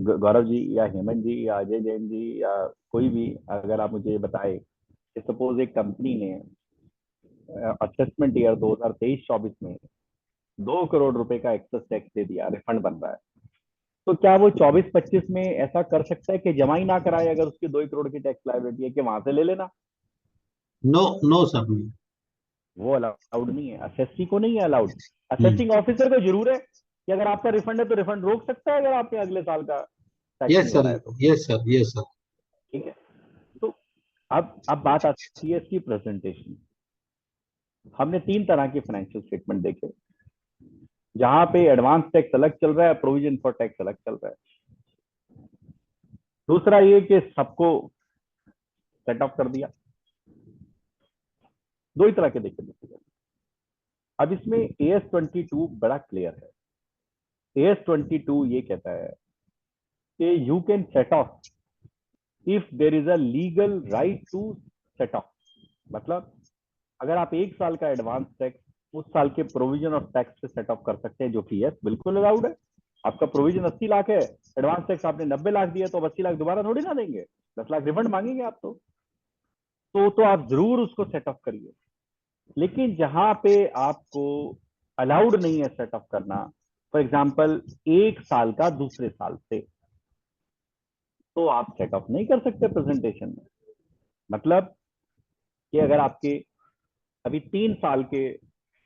गौरव जी या हेमंत जी या अजय जैन जी या कोई भी, अगर आप मुझे बताए कि सपोज एक कंपनी ने असेसमेंट ईयर 2023-24 में 2 करोड़ रुपए का एक्सेस टैक्स दे दिया, रिफंड बन रहा है, तो क्या वो 24-25 में ऐसा कर सकता है कि जमा ही ना कराए? अगर उसकी 2 करोड़ की टैक्स लायबिलिटी है कि वहां से ले लेना, नो नो सर नहीं। वो अलाउड नहीं है। असेसी को नहीं है अलाउड। हम्म। असेसिंग ऑफिसर को जरूर है कि अगर आपका रिफंड है तो रिफंड रोक सकता है, अगर आपने अगले साल का टैक्स यस नहीं सर भरा है तो। Yes sir yes sir. ठीक है। तो अब बात आती है इसकी प्रेजेंटेशन। हमने 3 तरह के फाइनेंशियल स्टेटमेंट देखे, जहां पे एडवांस टैक्स अलग चल रहा है, प्रोविजन फॉर टैक्स अलग चल रहा है। दूसरा ये कि सबको सेट ऑफ कर दिया। दो ही तरह के देखे बेसिकली। अब इसमें AS-22 बड़ा क्लियर है। AS-22 ये कहता है कि you can set off if there is a legal right to set off. मतलब अगर आप 1 साल का एडवांस टैक्स उस साल के प्रोविजन ऑफ टैक्स पे सेट ऑफ कर सकते हैं, जो कि यस बिल्कुल अलाउड है। आपका प्रोविजन 80 लाख है, एडवांस टैक्स आपने 90 लाख दिया, तो 80 लाख दोबारा थोड़ी ना देंगे, 10 लाख रिफंड मांगेंगे आप तो आप जरूर उसको सेट ऑफ करिए। लेकिन जहां पे आपको अलाउड नहीं है सेट ऑफ करना, फॉर एग्जाम्पल 1 साल का दूसरे साल से, तो आप सेट ऑफ नहीं कर सकते प्रेजेंटेशन में। मतलब कि अगर आपके अभी 3 साल के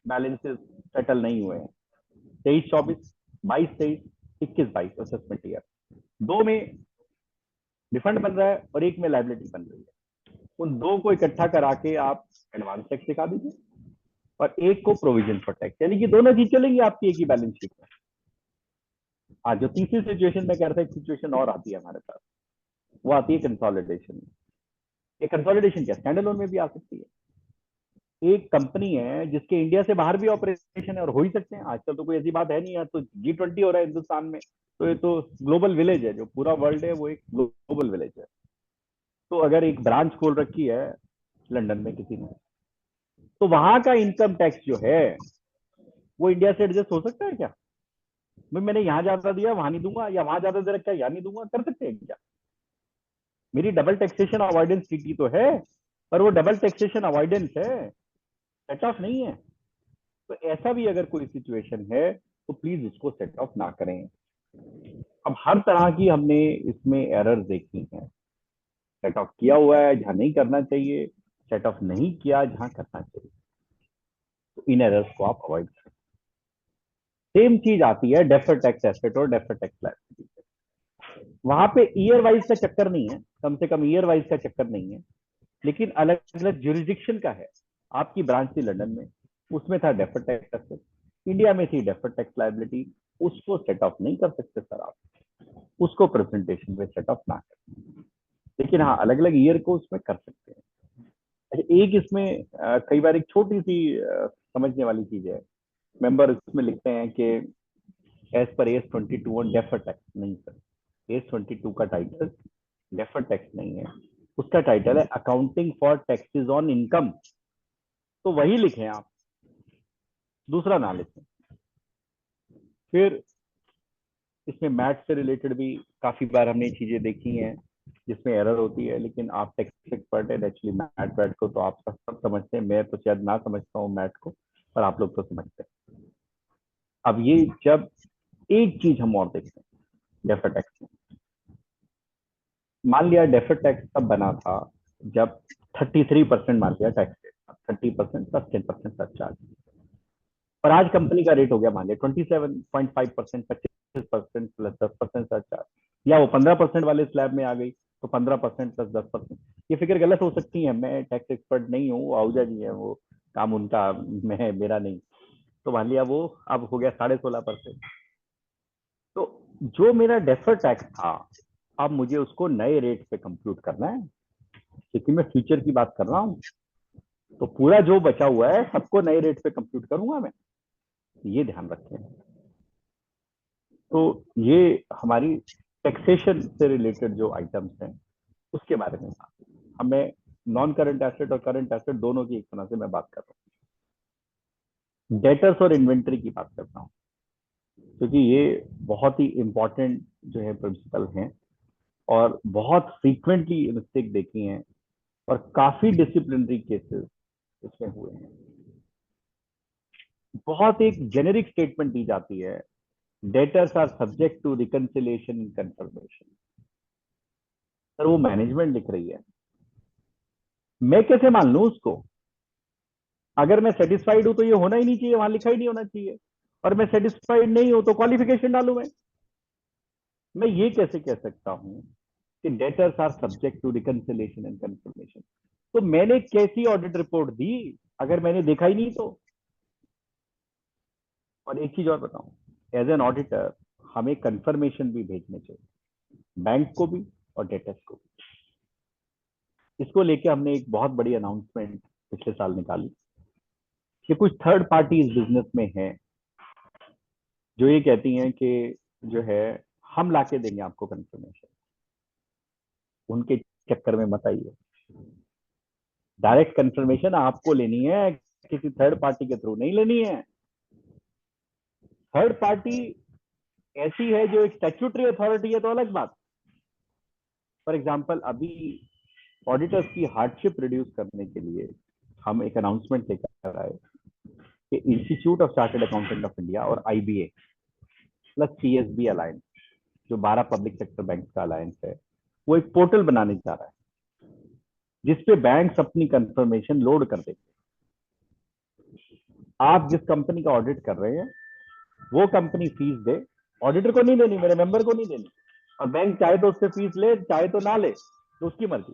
बैलेंसेस सेटल नहीं हुए हैं, 23-24, 22-23, 21-22 असेसमेंट ईयर, दो में रिफंड बन रहा है और एक में लाइबिलिटी बन रही है, उन दो को इकट्ठा करा के आप एडवांस टैक्स दिखा दीजिए और एक को प्रोविजन फॉर टैक्स, यानी कि दोनों चीज चलेंगी आपकी एक ही बैलेंस शीट में। आज जो तीसरी सिचुएशन में कह रहा था, एक सिचुएशन और आती है हमारे पास, वो आती है कंसोलिडेशन। ये कंसोलिडेशन क्या स्टैंड अलोन में भी आ सकती है। एक कंपनी है जिसके इंडिया से बाहर भी ऑपरेशन है, और हो ही सकते हैं, आजकल तो कोई ऐसी बात है नहीं है, तो G20 हो रहा है हिंदुस्तान में, तो ये तो ग्लोबल विलेज है, जो पूरा वर्ल्ड है वो एक ग्लोबल विलेज है। तो अगर एक ब्रांच खोल रखी है लंदन में किसी ने, तो वहां का इनकम टैक्स जो है वो इंडिया से एडजस्ट हो सकता है क्या? मैंने यहाँ ज्यादा दिया वहां नहीं दूंगा, या वहां ज्यादा दे रखा है यहाँ नहीं दूंगा, कर सकते हैं क्या? मेरी डबल टैक्सेशन अवॉइडेंस ट्रीटी तो है, पर वो डबल टैक्सेशन अवॉइडेंस है, सेट ऑफ नहीं है। तो ऐसा भी अगर कोई सिचुएशन है तो प्लीज उसको सेट ऑफ ना करें। अब हर तरह की हमने इसमें एरर देखी है, सेट ऑफ किया हुआ है जहां नहीं करना चाहिए, सेट ऑफ नहीं किया जहां करना चाहिए, तो इन एरर्स को आप अवॉइड करें। सेम चीज आती है डेफर्ड टैक्स एसेट और डेफर्ड टैक्स लायबिलिटी। वहां पे ईयर वाइज का चक्कर नहीं है, कम से कम ईयर वाइज का चक्कर नहीं है, लेकिन अलग अलग ज्यूरिडिक्शन का है। आपकी ब्रांच थी लंदन में, उसमें था डेफर्ड टैक्स एसेट, इंडिया में थी डेफर्ड टैक्स लायबिलिटी, उसको सेट ऑफ नहीं कर सकते सर आप, उसको प्रेजेंटेशन में सेट ऑफ ना करें, लेकिन हाँ अलग अलग ईयर को उसमें कर सकते हैं। अच्छा, एक इसमें कई बार एक छोटी सी समझने वाली चीज है, मेंबर इसमें लिखते हैं कि एज पर AS 22 ऑन डेफर्ड टैक्स, नहीं सर, AS 22 का टाइटल डेफर्ड टैक्स नहीं है, उसका टाइटल है accounting for taxes on income, तो वही लिखें आप, दूसरा ना लिखें। फिर इसमें मैथ से रिलेटेड भी काफी बार हमने चीजें देखी हैं जिसमें एरर होती है, लेकिन आप टैक्स एक्सपर्ट है, एक्चुअली मैथ वैट को तो आप सब समझते हैं, मैं तो शायद ना समझता हूँ मैथ को, पर आप लोग तो समझते हैं। अब ये जब एक चीज हम और देखते हैं डेफर्ड टैक्स में, मान लिया डेफर्ड टैक्स तब बना था जब 33% मान लिया टैक्स रेट था, 30% प्लस 10% सरचार्ज, और आज कंपनी का रेट हो गया मान लिया 27.5%, 25% प्लस 10% सरचार्ज, या वो 15% वाले स्लैब में आ गई तो 15% प्लस 10%। ये फिगर गलत हो सकती है, मैं टैक्स एक्सपर्ट नहीं हूँ, आहूजा जी है, वो काम उनका, मैं मेरा नहीं। तो मान लिया वो अब हो गया 16.5%। तो जो मेरा डेफर्ड टैक्स था, अब मुझे उसको नए रेट पे कंप्यूट करना है, क्योंकि मैं फ्यूचर की बात कर रहा हूँ, तो पूरा जो बचा हुआ है सबको नए रेट पे कंप्यूट करूंगा मैं, ये ध्यान रखें। तो ये हमारी टैक्सेशन से रिलेटेड जो आइटम्स हैं उसके बारे में था। हमें नॉन करंट एसेट और करंट एसेट दोनों की एक तरह से मैं बात कर रहा हूँ, डेटर्स और इन्वेंट्री की बात करता हूँ, क्योंकि ये बहुत ही इंपॉर्टेंट जो है प्रिंसिपल हैं, और बहुत फ्रीक्वेंटली मिस्टेक देखी हैं, और काफी डिसिप्लिनरी केसेस इसमें हुए हैं। बहुत एक जेनेरिक स्टेटमेंट दी जाती है, debtors are subject to reconciliation confirmation. Sir वो मैनेजमेंट लिख रही है, मैं कैसे मान लूं उसको? अगर मैं सेटिस्फाइड हूं तो ये होना ही नहीं चाहिए, वहां लिखा ही नहीं होना चाहिए, और मैं सेटिस्फाइड नहीं हूं तो क्वालिफिकेशन डालू मैं ये कैसे कह सकता हूं कि debtors are subject to reconciliation and confirmation? तो मैंने कैसी ऑडिट रिपोर्ट दी अगर मैंने देखा ही नहीं तो? और एक चीज और बताऊं, एज एन ऑडिटर हमें कंफर्मेशन भी भेजने चाहिए, बैंक को भी और डेटर्स को भी। इसको लेके हमने एक बहुत बड़ी अनाउंसमेंट पिछले साल निकाली कि कुछ थर्ड पार्टी इस बिजनेस में हैं जो ये कहती हैं कि जो है हम लाके देंगे आपको कंफर्मेशन, उनके चक्कर में मत आइए। डायरेक्ट कंफर्मेशन आपको लेनी है, किसी थर्ड पार्टी के थ्रू नहीं लेनी है। थर्ड पार्टी ऐसी है जो एक स्टैट्यूटरी अथॉरिटी है तो अलग बात। फॉर एग्जांपल अभी ऑडिटर्स की हार्डशिप रिड्यूस करने के लिए हम एक अनाउंसमेंट लेकर आए कि institute of chartered accountant of India और IBA प्लस CSB अलायंस, जो 12 पब्लिक सेक्टर बैंक का अलायंस है, वो एक पोर्टल बनाने जा रहा है जिसपे बैंक्स अपनी कंफर्मेशन लोड कर देंगे। आप जिस कंपनी का ऑडिट कर रहे हैं वो कंपनी फीस दे, ऑडिटर को नहीं देनी, मेरे मेंबर को नहीं देनी, और बैंक चाहे तो उससे फीस ले चाहे तो ना ले, तो उसकी मर्जी।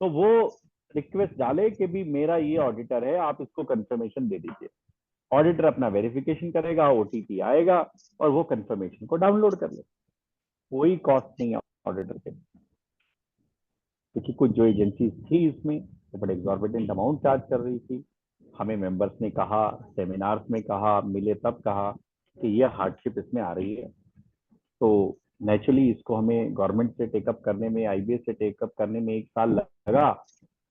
तो वो रिक्वेस्ट डाले कि भी मेरा ये ऑडिटर है, आप इसको कंफर्मेशन दे दीजिए। ऑडिटर अपना वेरिफिकेशन करेगा, OTP आएगा और वो कंफर्मेशन को डाउनलोड कर ले, कोई कॉस्ट नहीं है ऑडिटर के। क्योंकि कुछ जो एजेंसी थी इसमें तो बड़े एग्जॉर्बिटेंट अमाउंट चार्ज कर रही थी। हमें मेंबर्स ने कहा, सेमिनार्स में कहा, मिले तब कहा कि ये हार्डशिप इसमें आ रही है, तो नेचुरली इसको हमें गवर्नमेंट से टेकअप करने में, IBA से टेकअप करने में 1 साल लगा,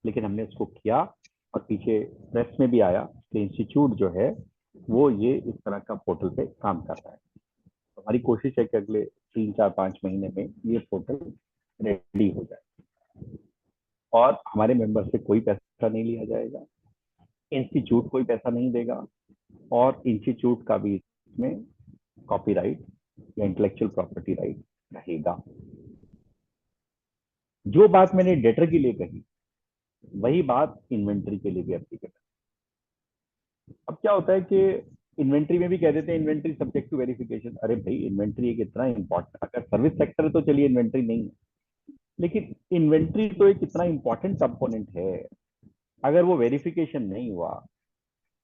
लेकिन हमने उसको किया, और पीछे प्रेस में भी आया कि इंस्टीट्यूट जो है वो ये इस तरह का पोर्टल पे काम कर रहा है। हमारी कोशिश है कि अगले 3, 4, 5 महीने में ये पोर्टल रेडी हो जाए। और हमारे मेंबर से कोई पैसा नहीं लिया जाएगा, इंस्टीट्यूट कोई पैसा नहीं देगा, और इंस्टीट्यूट का भी इसमें कॉपीराइट या इंटेलेक्चुअल प्रॉपर्टी राइट रहेगा। जो बात मैंने डेटर के लिए कही वही बात इन्वेंट्री के लिए भी एप्लीकेबल है। अब क्या होता है कि इन्वेंट्री में भी कह देते हैं इन्वेंट्री सब्जेक्ट टू वेरिफिकेशन। अरे भाई, इन्वेंट्री एक इतना इंपॉर्टेंट, अगर सर्विस सेक्टर तो चलिए इन्वेंट्री नहीं है, लेकिन इन्वेंट्री तो एक इतना इंपॉर्टेंट कंपोनेंट है। अगर वो वेरिफिकेशन नहीं हुआ,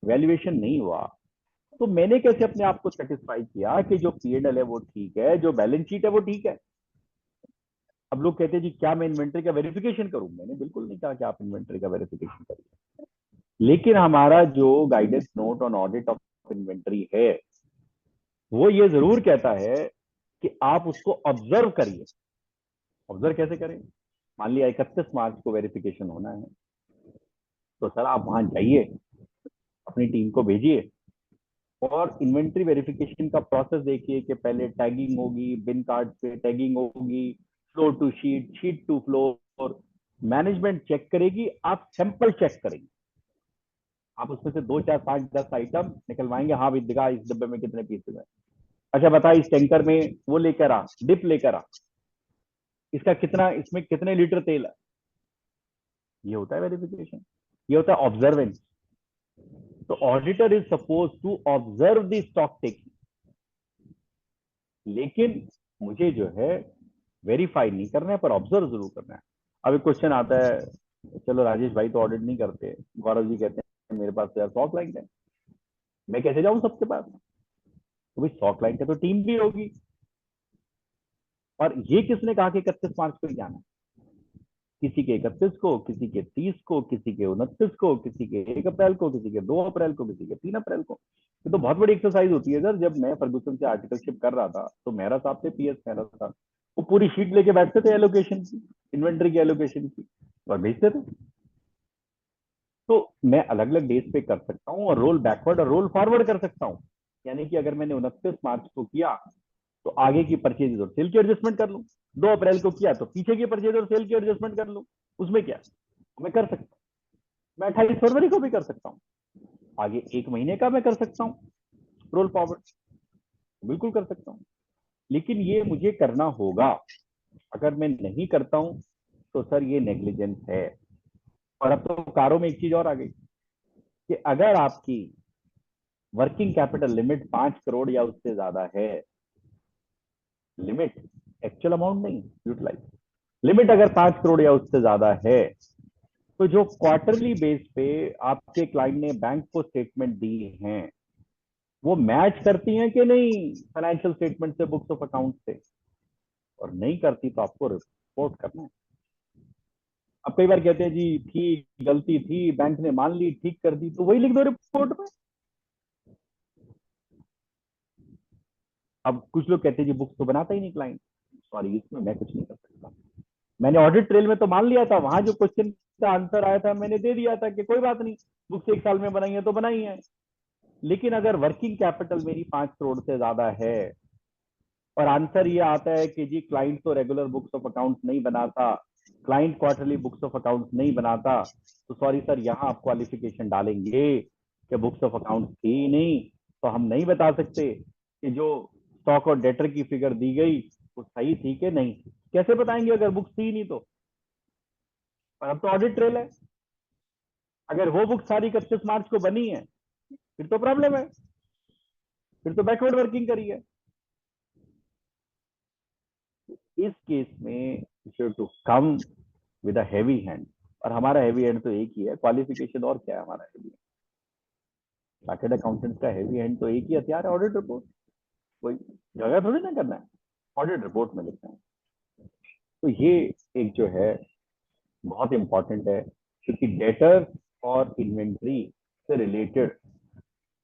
वैल्यूएशन नहीं हुआ, तो मैंने कैसे अपने आप को सेटिस्फाई किया कि जो P&L है वो ठीक है, जो बैलेंस शीट है वो ठीक है। अब लोग कहते हैं जी क्या मैं इन्वेंट्री का वेरिफिकेशन करूं? मैंने बिल्कुल नहीं कहा कि आप इन्वेंट्री का वेरिफिकेशन करिए, लेकिन हमारा जो guidance note on audit of inventory है वो ये जरूर कहता है कि आप उसको ऑब्जर्व करिए। ऑब्जर्व कैसे करें? मान लिया 31 मार्च को वेरिफिकेशन होना है, तो सर आप वहां जाइए, अपनी टीम को भेजिए और इन्वेंट्री वेरिफिकेशन का प्रोसेस देखिए कि पहले टैगिंग होगी, बिन कार्ड पे टैगिंग होगी, floor to sheet, sheet to floor, management check करेगी, आप सैंपल चेक करेंगे, आप उसमें से 2 4 5 10 आइटम निकलवाएंगे। हाँ भाई दिखा इस डब्बे में कितने पीसेज है, अच्छा बता इस टैंकर में वो लेकर आ, डिप लेकर आ, इसका कितना, इसमें कितने लीटर तेल है। ये होता है वेरिफिकेशन, ये होता है ऑब्जर्वेंस। तो auditor is suppose to observe the stock taking, लेकिन मुझे जो है वेरीफाई नहीं करना है पर ऑब्जर्व जरूर करना है। अब एक क्वेश्चन आता है, चलो राजेश भाई तो ऑडिट नहीं करते, गौरव जी कहते हैं मेरे पास तो यार 100 क्लाइंट है, मैं कैसे जाऊं सबके पास? तो भाई 100 क्लाइंट है तो टीम भी होगी, और ये किसने कहा कि 31 मार्च को ही जाना है? किसी के 31 को, किसी के 30 को, किसी के 29 को, किसी के 1 अप्रैल को, किसी के 2 अप्रैल को, किसी के 3 अप्रैल को। ये तो बहुत बड़ी एक्सरसाइज होती है सर। जब मैं फर्गूसन से आर्टिकलशिप कर रहा था तो मेहरा साहब थे, PS मेहरा साहब, वो पूरी शीट लेके बैठते थे एलोकेशन की, इन्वेंट्री की एलोकेशन की, और भेजते थे। तो मैं अलग अलग डेज पे कर सकता हूँ और रोल बैकवर्ड और रोल फॉरवर्ड कर सकता हूँ। यानी कि अगर मैंने 29 मार्च को किया तो आगे की परचेज और सेल की एडजस्टमेंट कर लूं, 2 अप्रैल को किया तो पीछे की परचेज और सेल की एडजस्टमेंट कर लूं, उसमें क्या मैं कर सकता हूँ। मैं 28 फरवरी को भी कर सकता हूँ, आगे 1 महीने का मैं कर सकता हूँ रोल फॉरवर्ड, बिल्कुल कर सकता हूँ। लेकिन ये मुझे करना होगा, अगर मैं नहीं करता हूं तो सर ये नेग्लिजेंस है। और अब तो कारों में एक चीज और आ गई कि अगर आपकी वर्किंग कैपिटल लिमिट 5 करोड़ या उससे ज्यादा है, लिमिट एक्चुअल अमाउंट नहीं, यूटिलाइज लिमिट अगर 5 करोड़ या उससे ज्यादा है, तो जो क्वार्टरली बेस पे आपके क्लाइंट ने बैंक को स्टेटमेंट दी हैं वो मैच करती हैं कि नहीं फाइनेंशियल स्टेटमेंट से, बुक्स ऑफ अकाउंट से? और नहीं करती तो आपको रिपोर्ट करना है। अब कई बार कहते हैं जी थी गलती थी, बैंक ने मान ली, ठीक कर दी, तो वही लिख दो रिपोर्ट में। अब कुछ लोग कहते हैं जी बुक्स तो बनाता ही नहीं क्लाइंट, सॉरी इसमें मैं कुछ नहीं कर सकता। मैंने ऑडिट ट्रेल में तो मान लिया था, वहां जो क्वेश्चन का आंसर आया था मैंने दे दिया था कि कोई बात नहीं, बुक्स 1 साल में बनाई है तो बनाई है। लेकिन अगर वर्किंग कैपिटल मेरी 5 करोड़ से ज्यादा है और आंसर ये आता है कि जी क्लाइंट तो रेगुलर बुक्स ऑफ अकाउंट नहीं बनाता, client quarterly books of account नहीं बनाता, तो सॉरी सर यहाँ आप क्वालिफिकेशन डालेंगे कि बुक्स ऑफ अकाउंट थी ही नहीं, तो हम नहीं बता सकते कि जो स्टॉक और डेटर की फिगर दी गई वो सही थी कि नहीं। कैसे बताएंगे अगर बुक्स थी नहीं तो? और अब तो ऑडिट ट्रेल है, अगर वो बुक सारी 31 मार्च को बनी है फिर तो प्रॉब्लम है, फिर तो बैकवर्ड वर्किंग करी है। इस केस में to come with a heavy hand, और हमारा हैवी हैंड तो एक ही है, क्वालिफिकेशन और क्या है हमारा हैवी हैंड? चार्टेड अकाउंटेंट का हैवी हैंड तो एक ही हथियार है, ऑडिट रिपोर्ट। कोई जगह थोड़ी ना करना है, ऑडिट रिपोर्ट में लिखना है। तो ये एक जो है बहुत इंपॉर्टेंट है, क्योंकि डेटर और इन्वेंट्री से रिलेटेड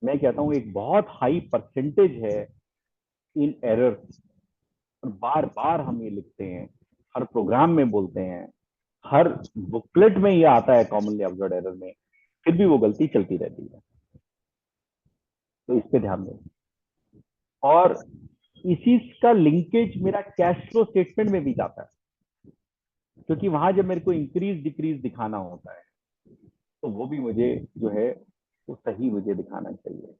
मैं कहता हूं एक बहुत हाई परसेंटेज है इन एरर, और बार बार हम ये लिखते हैं, हर प्रोग्राम में बोलते हैं, हर बुकलेट में ये आता है कॉमनली ऑब्जर्व्ड एरर में, फिर भी वो गलती चलती रहती है। तो इस पे ध्यान दें। और इसी का लिंकेज मेरा कैश फ्लो स्टेटमेंट में भी जाता है। क्योंकि वहां जब मेरे को इंक्रीज डिक्रीज दिखाना होता है तो वो भी मुझे जो है वो सही मुझे दिखाना चाहिए।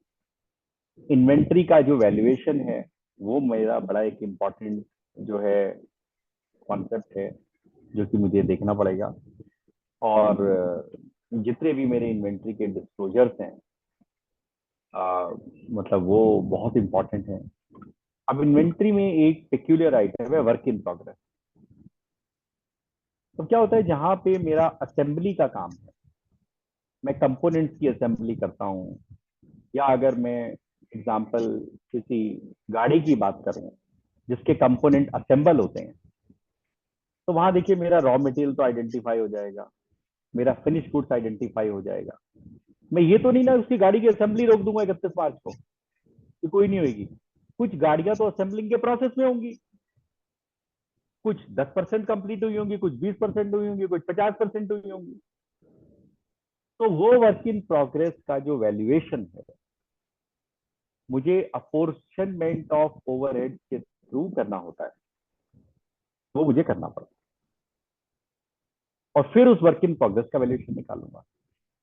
इन्वेंट्री का जो वैल्यूएशन है वो मेरा बड़ा एक इम्पॉर्टेंट जो है कॉन्सेप्ट है जो कि मुझे देखना पड़ेगा। और जितने भी मेरे इन्वेंट्री के डिस्क्लोजर्स हैं मतलब वो बहुत इंपॉर्टेंट है। अब इन्वेंट्री में एक पेक्यूलियर आइटम है वर्क इन प्रोग्रेस। तो क्या होता है जहां पे मेरा असेंबली का काम है, मैं कंपोनेंट्स की असेंबली करता हूँ, या अगर मैं एग्जांपल किसी गाड़ी की बात करूं जिसके कंपोनेंट असेंबल होते हैं, तो वहां देखिए मेरा रॉ मटेरियल तो आइडेंटिफाई हो जाएगा, मेरा फिनिश गुड्स आइडेंटिफाई हो जाएगा। मैं ये तो नहीं ना उसकी गाड़ी की असेंबली रोक दूंगा 31 मार्च को कि कोई नहीं होगी। कुछ गाड़ियां तो असेंबलिंग के प्रोसेस में होंगी, कुछ 10% कंप्लीट हुई होंगी, कुछ 20% हुई होंगी, कुछ 50% हुई होंगी। तो वो वर्क इन प्रोग्रेस का जो वैल्यूएशन है मुझे अपोर्शनमेंट ऑफ ओवरहेड के थ्रू करना होता है, वो मुझे करना पड़ता है और फिर उस वर्क इन प्रोग्रेस का वैल्यूएशन निकालूंगा।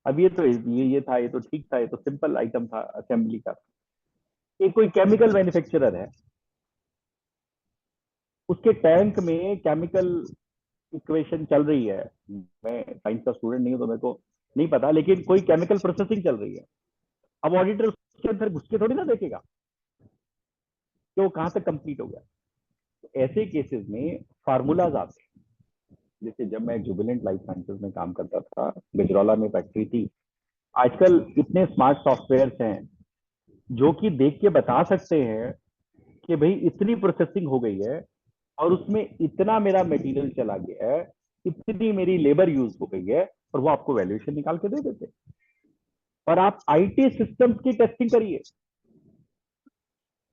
अब ये तो ये था, ये तो ठीक था, ये तो सिंपल आइटम था असेंबली का। ये कोई केमिकल मैन्युफैक्चरर है, उसके टैंक में केमिकल इक्वेशन चल रही है। मैं साइंस का स्टूडेंट नहीं हूं तो मेरे को नहीं पता, लेकिन कोई केमिकल प्रोसेसिंग चल रही है। अब ऑडिटर उसके अंदर घुस के थोड़ी ना देखेगा कि वो कहां तक कंप्लीट हो गया। तो ऐसे केसेस में फार्मूलाज आते हैं। जैसे जब मैं जुबिलेंट लाइफ साइंसेज में काम करता था, गजरौला में फैक्ट्री थी, आजकल इतने स्मार्ट सॉफ्टवेयर हैं जो कि देख के बता सकते हैं कि भाई इतनी प्रोसेसिंग हो गई है और उसमें इतना मेरा मटेरियल चला गया है, इतनी मेरी लेबर यूज हो गई है, और वो आपको वैल्यूएशन निकाल के दे देते। और आप आईटी सिस्टम्स की टेस्टिंग करिए,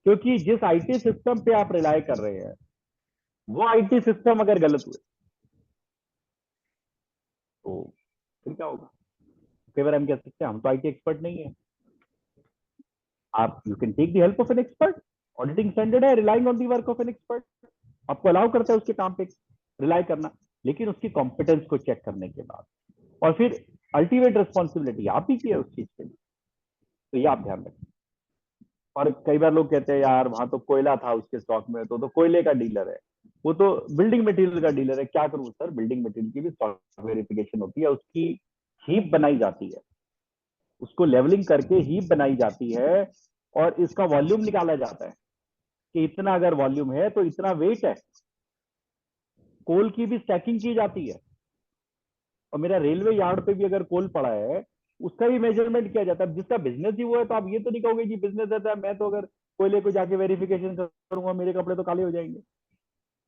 क्योंकि जिस आईटी सिस्टम पे आप रिलाय कर रहे हैं वो आईटी सिस्टम अगर गलत हुए तो फिर क्या होगा। कई बार हम कह सकते हैं हम तो आईटी एक्सपर्ट नहीं है। आप you can take the help of an expert. Auditing standard है relying on the work of an expert, आपको अलाउ करता है उसके काम पे रिलाय करना, लेकिन उसकी कॉम्पिटेंस को चेक करने के बाद। और फिर अल्टीमेट रिस्पॉन्सिबिलिटी आप ही की है उस चीज के लिए, तो ये आप ध्यान रखें। और कई बार लोग कहते हैं यार वहां तो कोयला था उसके स्टॉक में, तो कोयले का डीलर है, वो तो बिल्डिंग मटेरियल का डीलर है। क्या करूं सर, बिल्डिंग मटेरियल की भी स्टॉक वेरिफिकेशन होती है, उसकी हीप बनाई जाती है, उसको लेवलिंग करके हीप बनाई जाती है और इसका वॉल्यूम निकाला जाता है कि इतना अगर वॉल्यूम है तो इतना वेट है। कोल की भी स्टैकिंग की जाती है, और मेरा रेलवे यार्ड पे भी अगर कोल पड़ा है उसका भी मेजरमेंट किया जाता है। जिसका बिजनेस ही वो है तो आप ये तो नहीं कहोगे जी बिजनेस रहता है मैं तो अगर कोयले को जाके वेरिफिकेशन करूंगा मेरे कपड़े तो काले हो जाएंगे,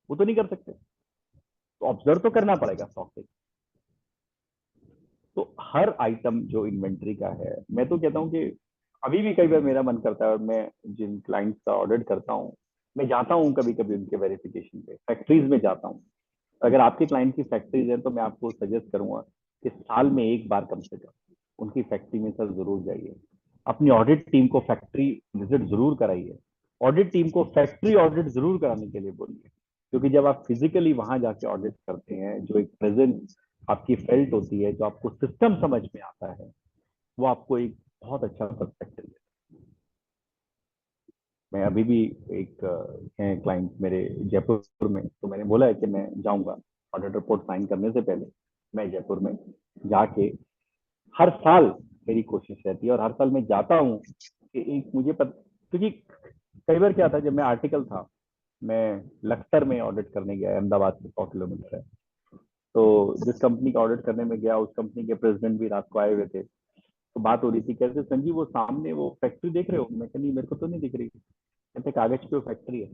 वो तो नहीं कर सकते। तो ऑब्जर्व तो करना पड़ेगा स्टॉक से। तो हर आइटम जो इन्वेंट्री का है, मैं तो कहता हूँ कि अभी भी कई बार मेरा मन करता है और मैं जिन क्लाइंट्स का ऑडिट करता हूँ मैं जाता हूँ कभी कभी उनके वेरिफिकेशन पे, फैक्ट्रीज में जाता हूँ। अगर आपके क्लाइंट की फैक्ट्रीज है तो मैं आपको सजेस्ट करूंगा कि साल में एक बार कम से कम उनकी फैक्ट्री में सर जरूर जाइए। अपनी ऑडिट टीम को फैक्ट्री विजिट जरूर कराइए, ऑडिट टीम को फैक्ट्री ऑडिट जरूर कराने के लिए बोलिए। क्योंकि जब आप फिजिकली वहां जाके ऑडिट करते हैं, जो एक प्रेजेंस आपकी फेल्ट होती है, जो आपको सिस्टम समझ में आता है, वो आपको एक बहुत अच्छा पर्सपेक्टिव है। मैं अभी भी एक हैं क्लाइंट मेरे जयपुर में, तो मैंने बोला है कि मैं जाऊंगा ऑडिट रिपोर्ट साइन करने से पहले मैं जयपुर में जाके हर साल मेरी कोशिश रहती है और हर साल मैं जाता हूँ कि एक मुझे क्योंकि कई बार क्या था, जब मैं आर्टिकल था मैं लखतर में ऑडिट करने गया, अहमदाबाद से 100 किलोमीटर है। तो जिस कंपनी का ऑडिट करने में गया उस कंपनी के प्रेसिडेंट भी रात को आए हुए थे, तो बात हो रही थी, कैसे संजीव वो सामने वो फैक्ट्री देख रहे हो, मैं कहा नहीं मेरे को तो नहीं दिख रही, कहते कागज पे वो फैक्ट्री है।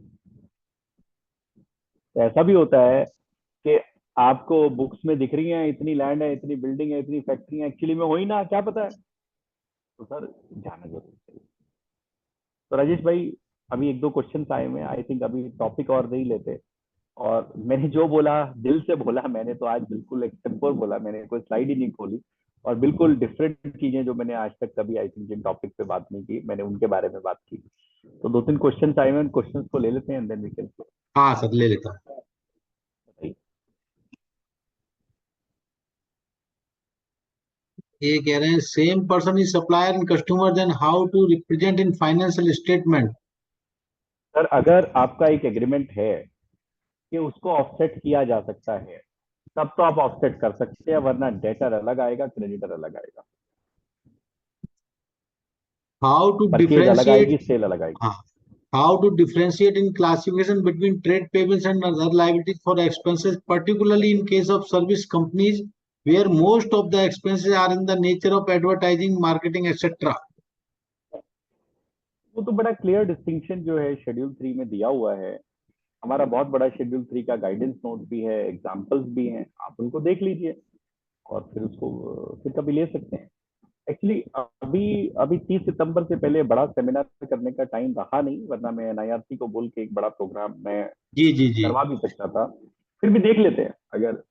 तो ऐसा भी होता है कि आपको बुक्स में दिख रही है इतनी लैंड है, इतनी बिल्डिंग है, इतनी फैक्ट्री है, एक्चुअली में हो ही ना, क्या पता है। तो सर जाना जरूर चाहिए। तो राजेश भाई अभी एक दो क्वेश्चन आए हुए हैं, आई थिंक अभी टॉपिक और नहीं लेते। और मैंने जो बोला दिल से बोला, मैंने तो आज बिल्कुल एक सिंपल बोला, मैंने कोई स्लाइड ही नहीं खोली, और बिल्कुल डिफरेंट चीजें जो मैंने आज तक कभी आई थिंक जिन टॉपिक पे बात नहीं की मैंने उनके बारे में बात की। तो दो तीन क्वेश्चन आए हुए, क्वेश्चन को ले लेते हैं, देन वी कैन। हाँ सर ले लेता हूँ। ये कह रहे हैं same person is supplier and customer, then how to represent in financial statement. Sir अगर आपका एक एग्रीमेंट है कि उसको ऑफसेट किया जा सकता है, तब तो आप ऑफसेट कर सकते हैं, वरना डेटर अलग आएगा, क्रेडिटर अलग आएगा, हाउ टू परचेज अलग आएगी, डिफरेंशिएट, सेल अलग आएगी। how to differentiate in classification between trade payables and other liabilities for expenses, particularly in case of service companies where most of the expenses are in the nature of advertising, marketing, etc. वो तो बड़ा clear distinction जो है schedule 3 में दिया हुआ है। हमारा बहुत बड़ा शेड्यूल 3 का गाइडेंस नोट भी है, एग्जाम्पल्स भी हैं, आप उनको देख लीजिए और फिर उसको फिर कभी ले सकते हैं। एक्चुअली अभी अभी 30 सितंबर से पहले बड़ा सेमिनार करने का टाइम रहा नहीं, वरना मैं एनआईआरसी को बोल के एक बड़ा प्रोग्राम मैं जी जी जी। करवा भी सकता था। फिर भी देख लेते हैं, अगर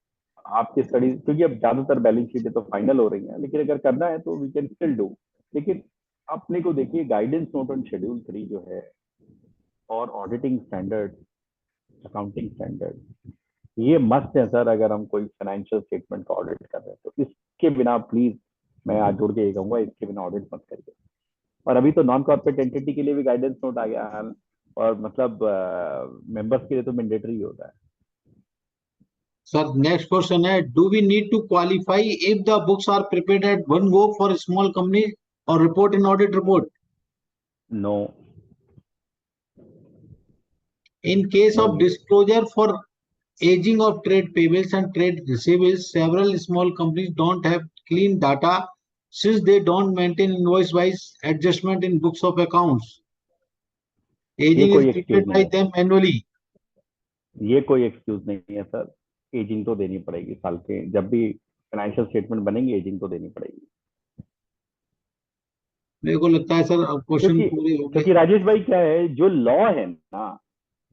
आपकी स्टडी, क्योंकि अब ज्यादातर बैलेंस शीटें तो फाइनल हो रही हैं, लेकिन अगर करना है तो वी कैन स्टिल डू। लेकिन अपने को देखिए गाइडेंस नोट ऑन शेड्यूल 3 जो है, और ऑडिटिंग स्टैंडर्ड, अकाउंटिंग स्टैंडर्ड, ये मस्ट है सर अगर हम कोई फाइनेंशियल स्टेटमेंट का ऑडिट कर रहे हैं तो। इसके बिना प्लीज मैं आज जोड़ के ये कहूंगा, इसके बिना ऑडिट मत करिए। और अभी तो नॉन कॉर्पोरेट एंटिटी के लिए भी गाइडेंस नोट आ गया है, और मतलब मेंबर्स के लिए तो मैंडेटरी होता है। Sir, next question है, do we need to qualify if the books are prepared at one go for small companies or report in audit report? No. In case no of need. disclosure for aging of trade payables and trade receivables, several small companies don't have clean data since they don't maintain invoice-wise adjustment in books of accounts. ये Aging is कोई treated excuse by नहीं है, them manually. ये कोई excuse नहीं है sir. Ageing तो देनी पड़ेगी, साल के जब भी फाइनेंशियल स्टेटमेंट बनेंगे एजिंग तो देनी पड़ेगी। मेरे को लगता है सर अब क्वेश्चन क्योंकि पूरे हो गए। क्योंकि राजेश भाई क्या है, जो लॉ है ना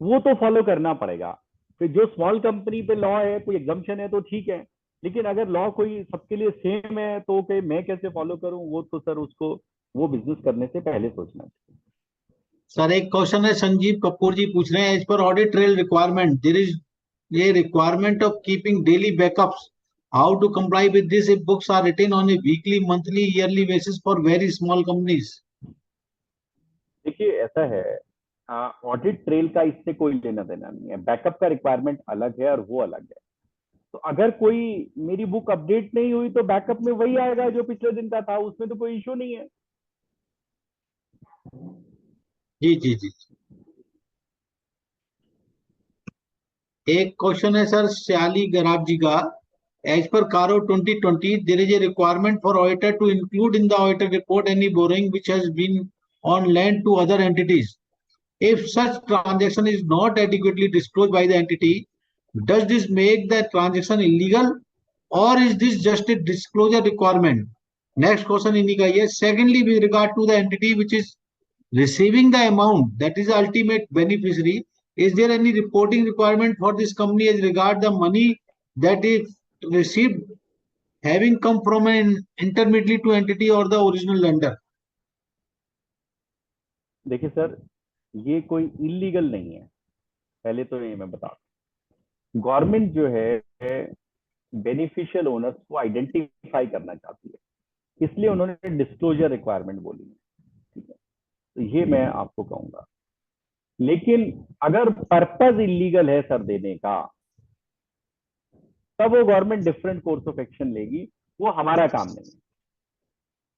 वो तो फॉलो करना पड़ेगा। फिर जो स्मॉल कंपनी पे लॉ है, कोई एग्जम्पशन है तो ठीक है, लेकिन अगर लॉ कोई सबके लिए सेम है तो मैं कैसे फॉलो करूं, वो तो सर उसको वो बिजनेस करने से पहले सोचना चाहिए। सर एक क्वेश्चन है, संजीव कपूर जी पूछ रहे हैं, as per audit trail requirement there is ये requirement of keeping daily backups, how to comply with this if books are written on a weekly, monthly, yearly basis for very small companies? देखिए ऐसा है, audit trail का इससे कोई लेना देना नहीं है, बैकअप का रिक्वायरमेंट अलग है और वो अलग है। तो अगर कोई मेरी बुक अपडेट नहीं हुई तो बैकअप में वही आएगा जो पिछले दिन का था, उसमें तो कोई इशू नहीं है। जी जी जी। एक क्वेश्चन है सर श्याली गराब जी का, एज पर CARO 2020 there is a requirement for auditor to include in the auditor report any borrowing which has been on land to other entities. If such transaction is not adequately disclosed by the entity, does this make the transaction illegal or is this just a disclosure requirement? Next question इन्हीं का ये। Secondly, with regard to the entity which is receiving the amount, that is the ultimate beneficiary, is there any reporting requirement for this company as regard the money that is received having come from an intermediary to entity or the original lender? देखिए sir, ये कोई illegal नहीं है, पहले तो ये मैं बता दूं। गवर्नमेंट जो है बेनिफिशियल ओनर्स को आइडेंटिफाई करना चाहती है, इसलिए उन्होंने डिस्क्लोजर रिक्वायरमेंट बोली है, ठीक है। तो ये मैं आपको कहूंगा, लेकिन अगर पर्पज इलीगल है सर देने का, तब वो government different course of action लेगी, वो हमारा काम नहीं है।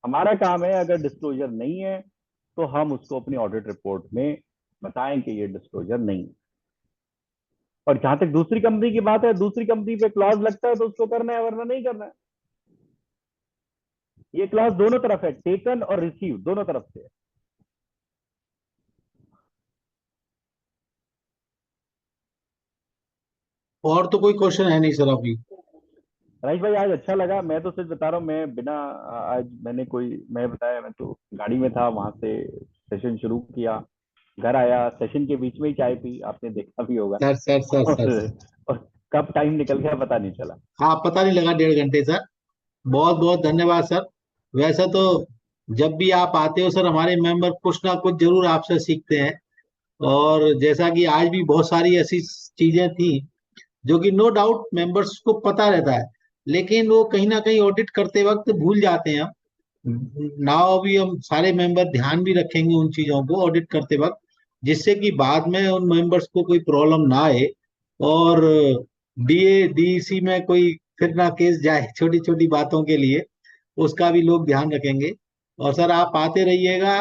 हमारा काम है अगर डिस्क्लोजर नहीं है तो हम उसको अपनी ऑडिट रिपोर्ट में बताएं कि ये डिस्क्लोजर नहीं है। और जहां तक दूसरी कंपनी की बात है, दूसरी कंपनी पे क्लॉज लगता है तो उसको करना है, वरना नहीं करना है। ये क्लॉज दोनों तरफ है, टेकन और रिसीव दोनों तरफ से है। और तो कोई क्वेश्चन है नहीं सर अभी। राजेश भाई आज अच्छा लगा, मैं तो सच बता रहा हूँ, मैं बिना आज मैंने कोई मैं बताया, मैं तो गाड़ी में था, वहां से सेशन शुरू किया, घर आया, सेशन के बीच में ही चाय पी, आपने देखा भी होगा। Sir sir sir sir sir. और कब टाइम निकल गया पता नहीं चला। हाँ पता नहीं लगा, 1.5 घंटे सर। बहुत बहुत धन्यवाद सर। वैसे तो जब भी आप आते हो सर हमारे मेंबर कुछ ना कुछ जरूर आपसे सीखते हैं, और जैसा कि आज भी बहुत सारी ऐसी चीजें थी जो कि नो डाउट मेंबर्स को पता रहता है, लेकिन वो कहीं ना कहीं ऑडिट करते वक्त भूल जाते हैं। नाउ अभी हम सारे मेंबर ध्यान भी रखेंगे उन चीजों को ऑडिट करते वक्त, जिससे कि बाद में उन मेंबर्स को कोई प्रॉब्लम ना आए और डीए डीसी में कोई फिर ना केस जाए छोटी छोटी बातों के लिए, उसका भी लोग ध्यान रखेंगे। और सर आप आते रहिएगा।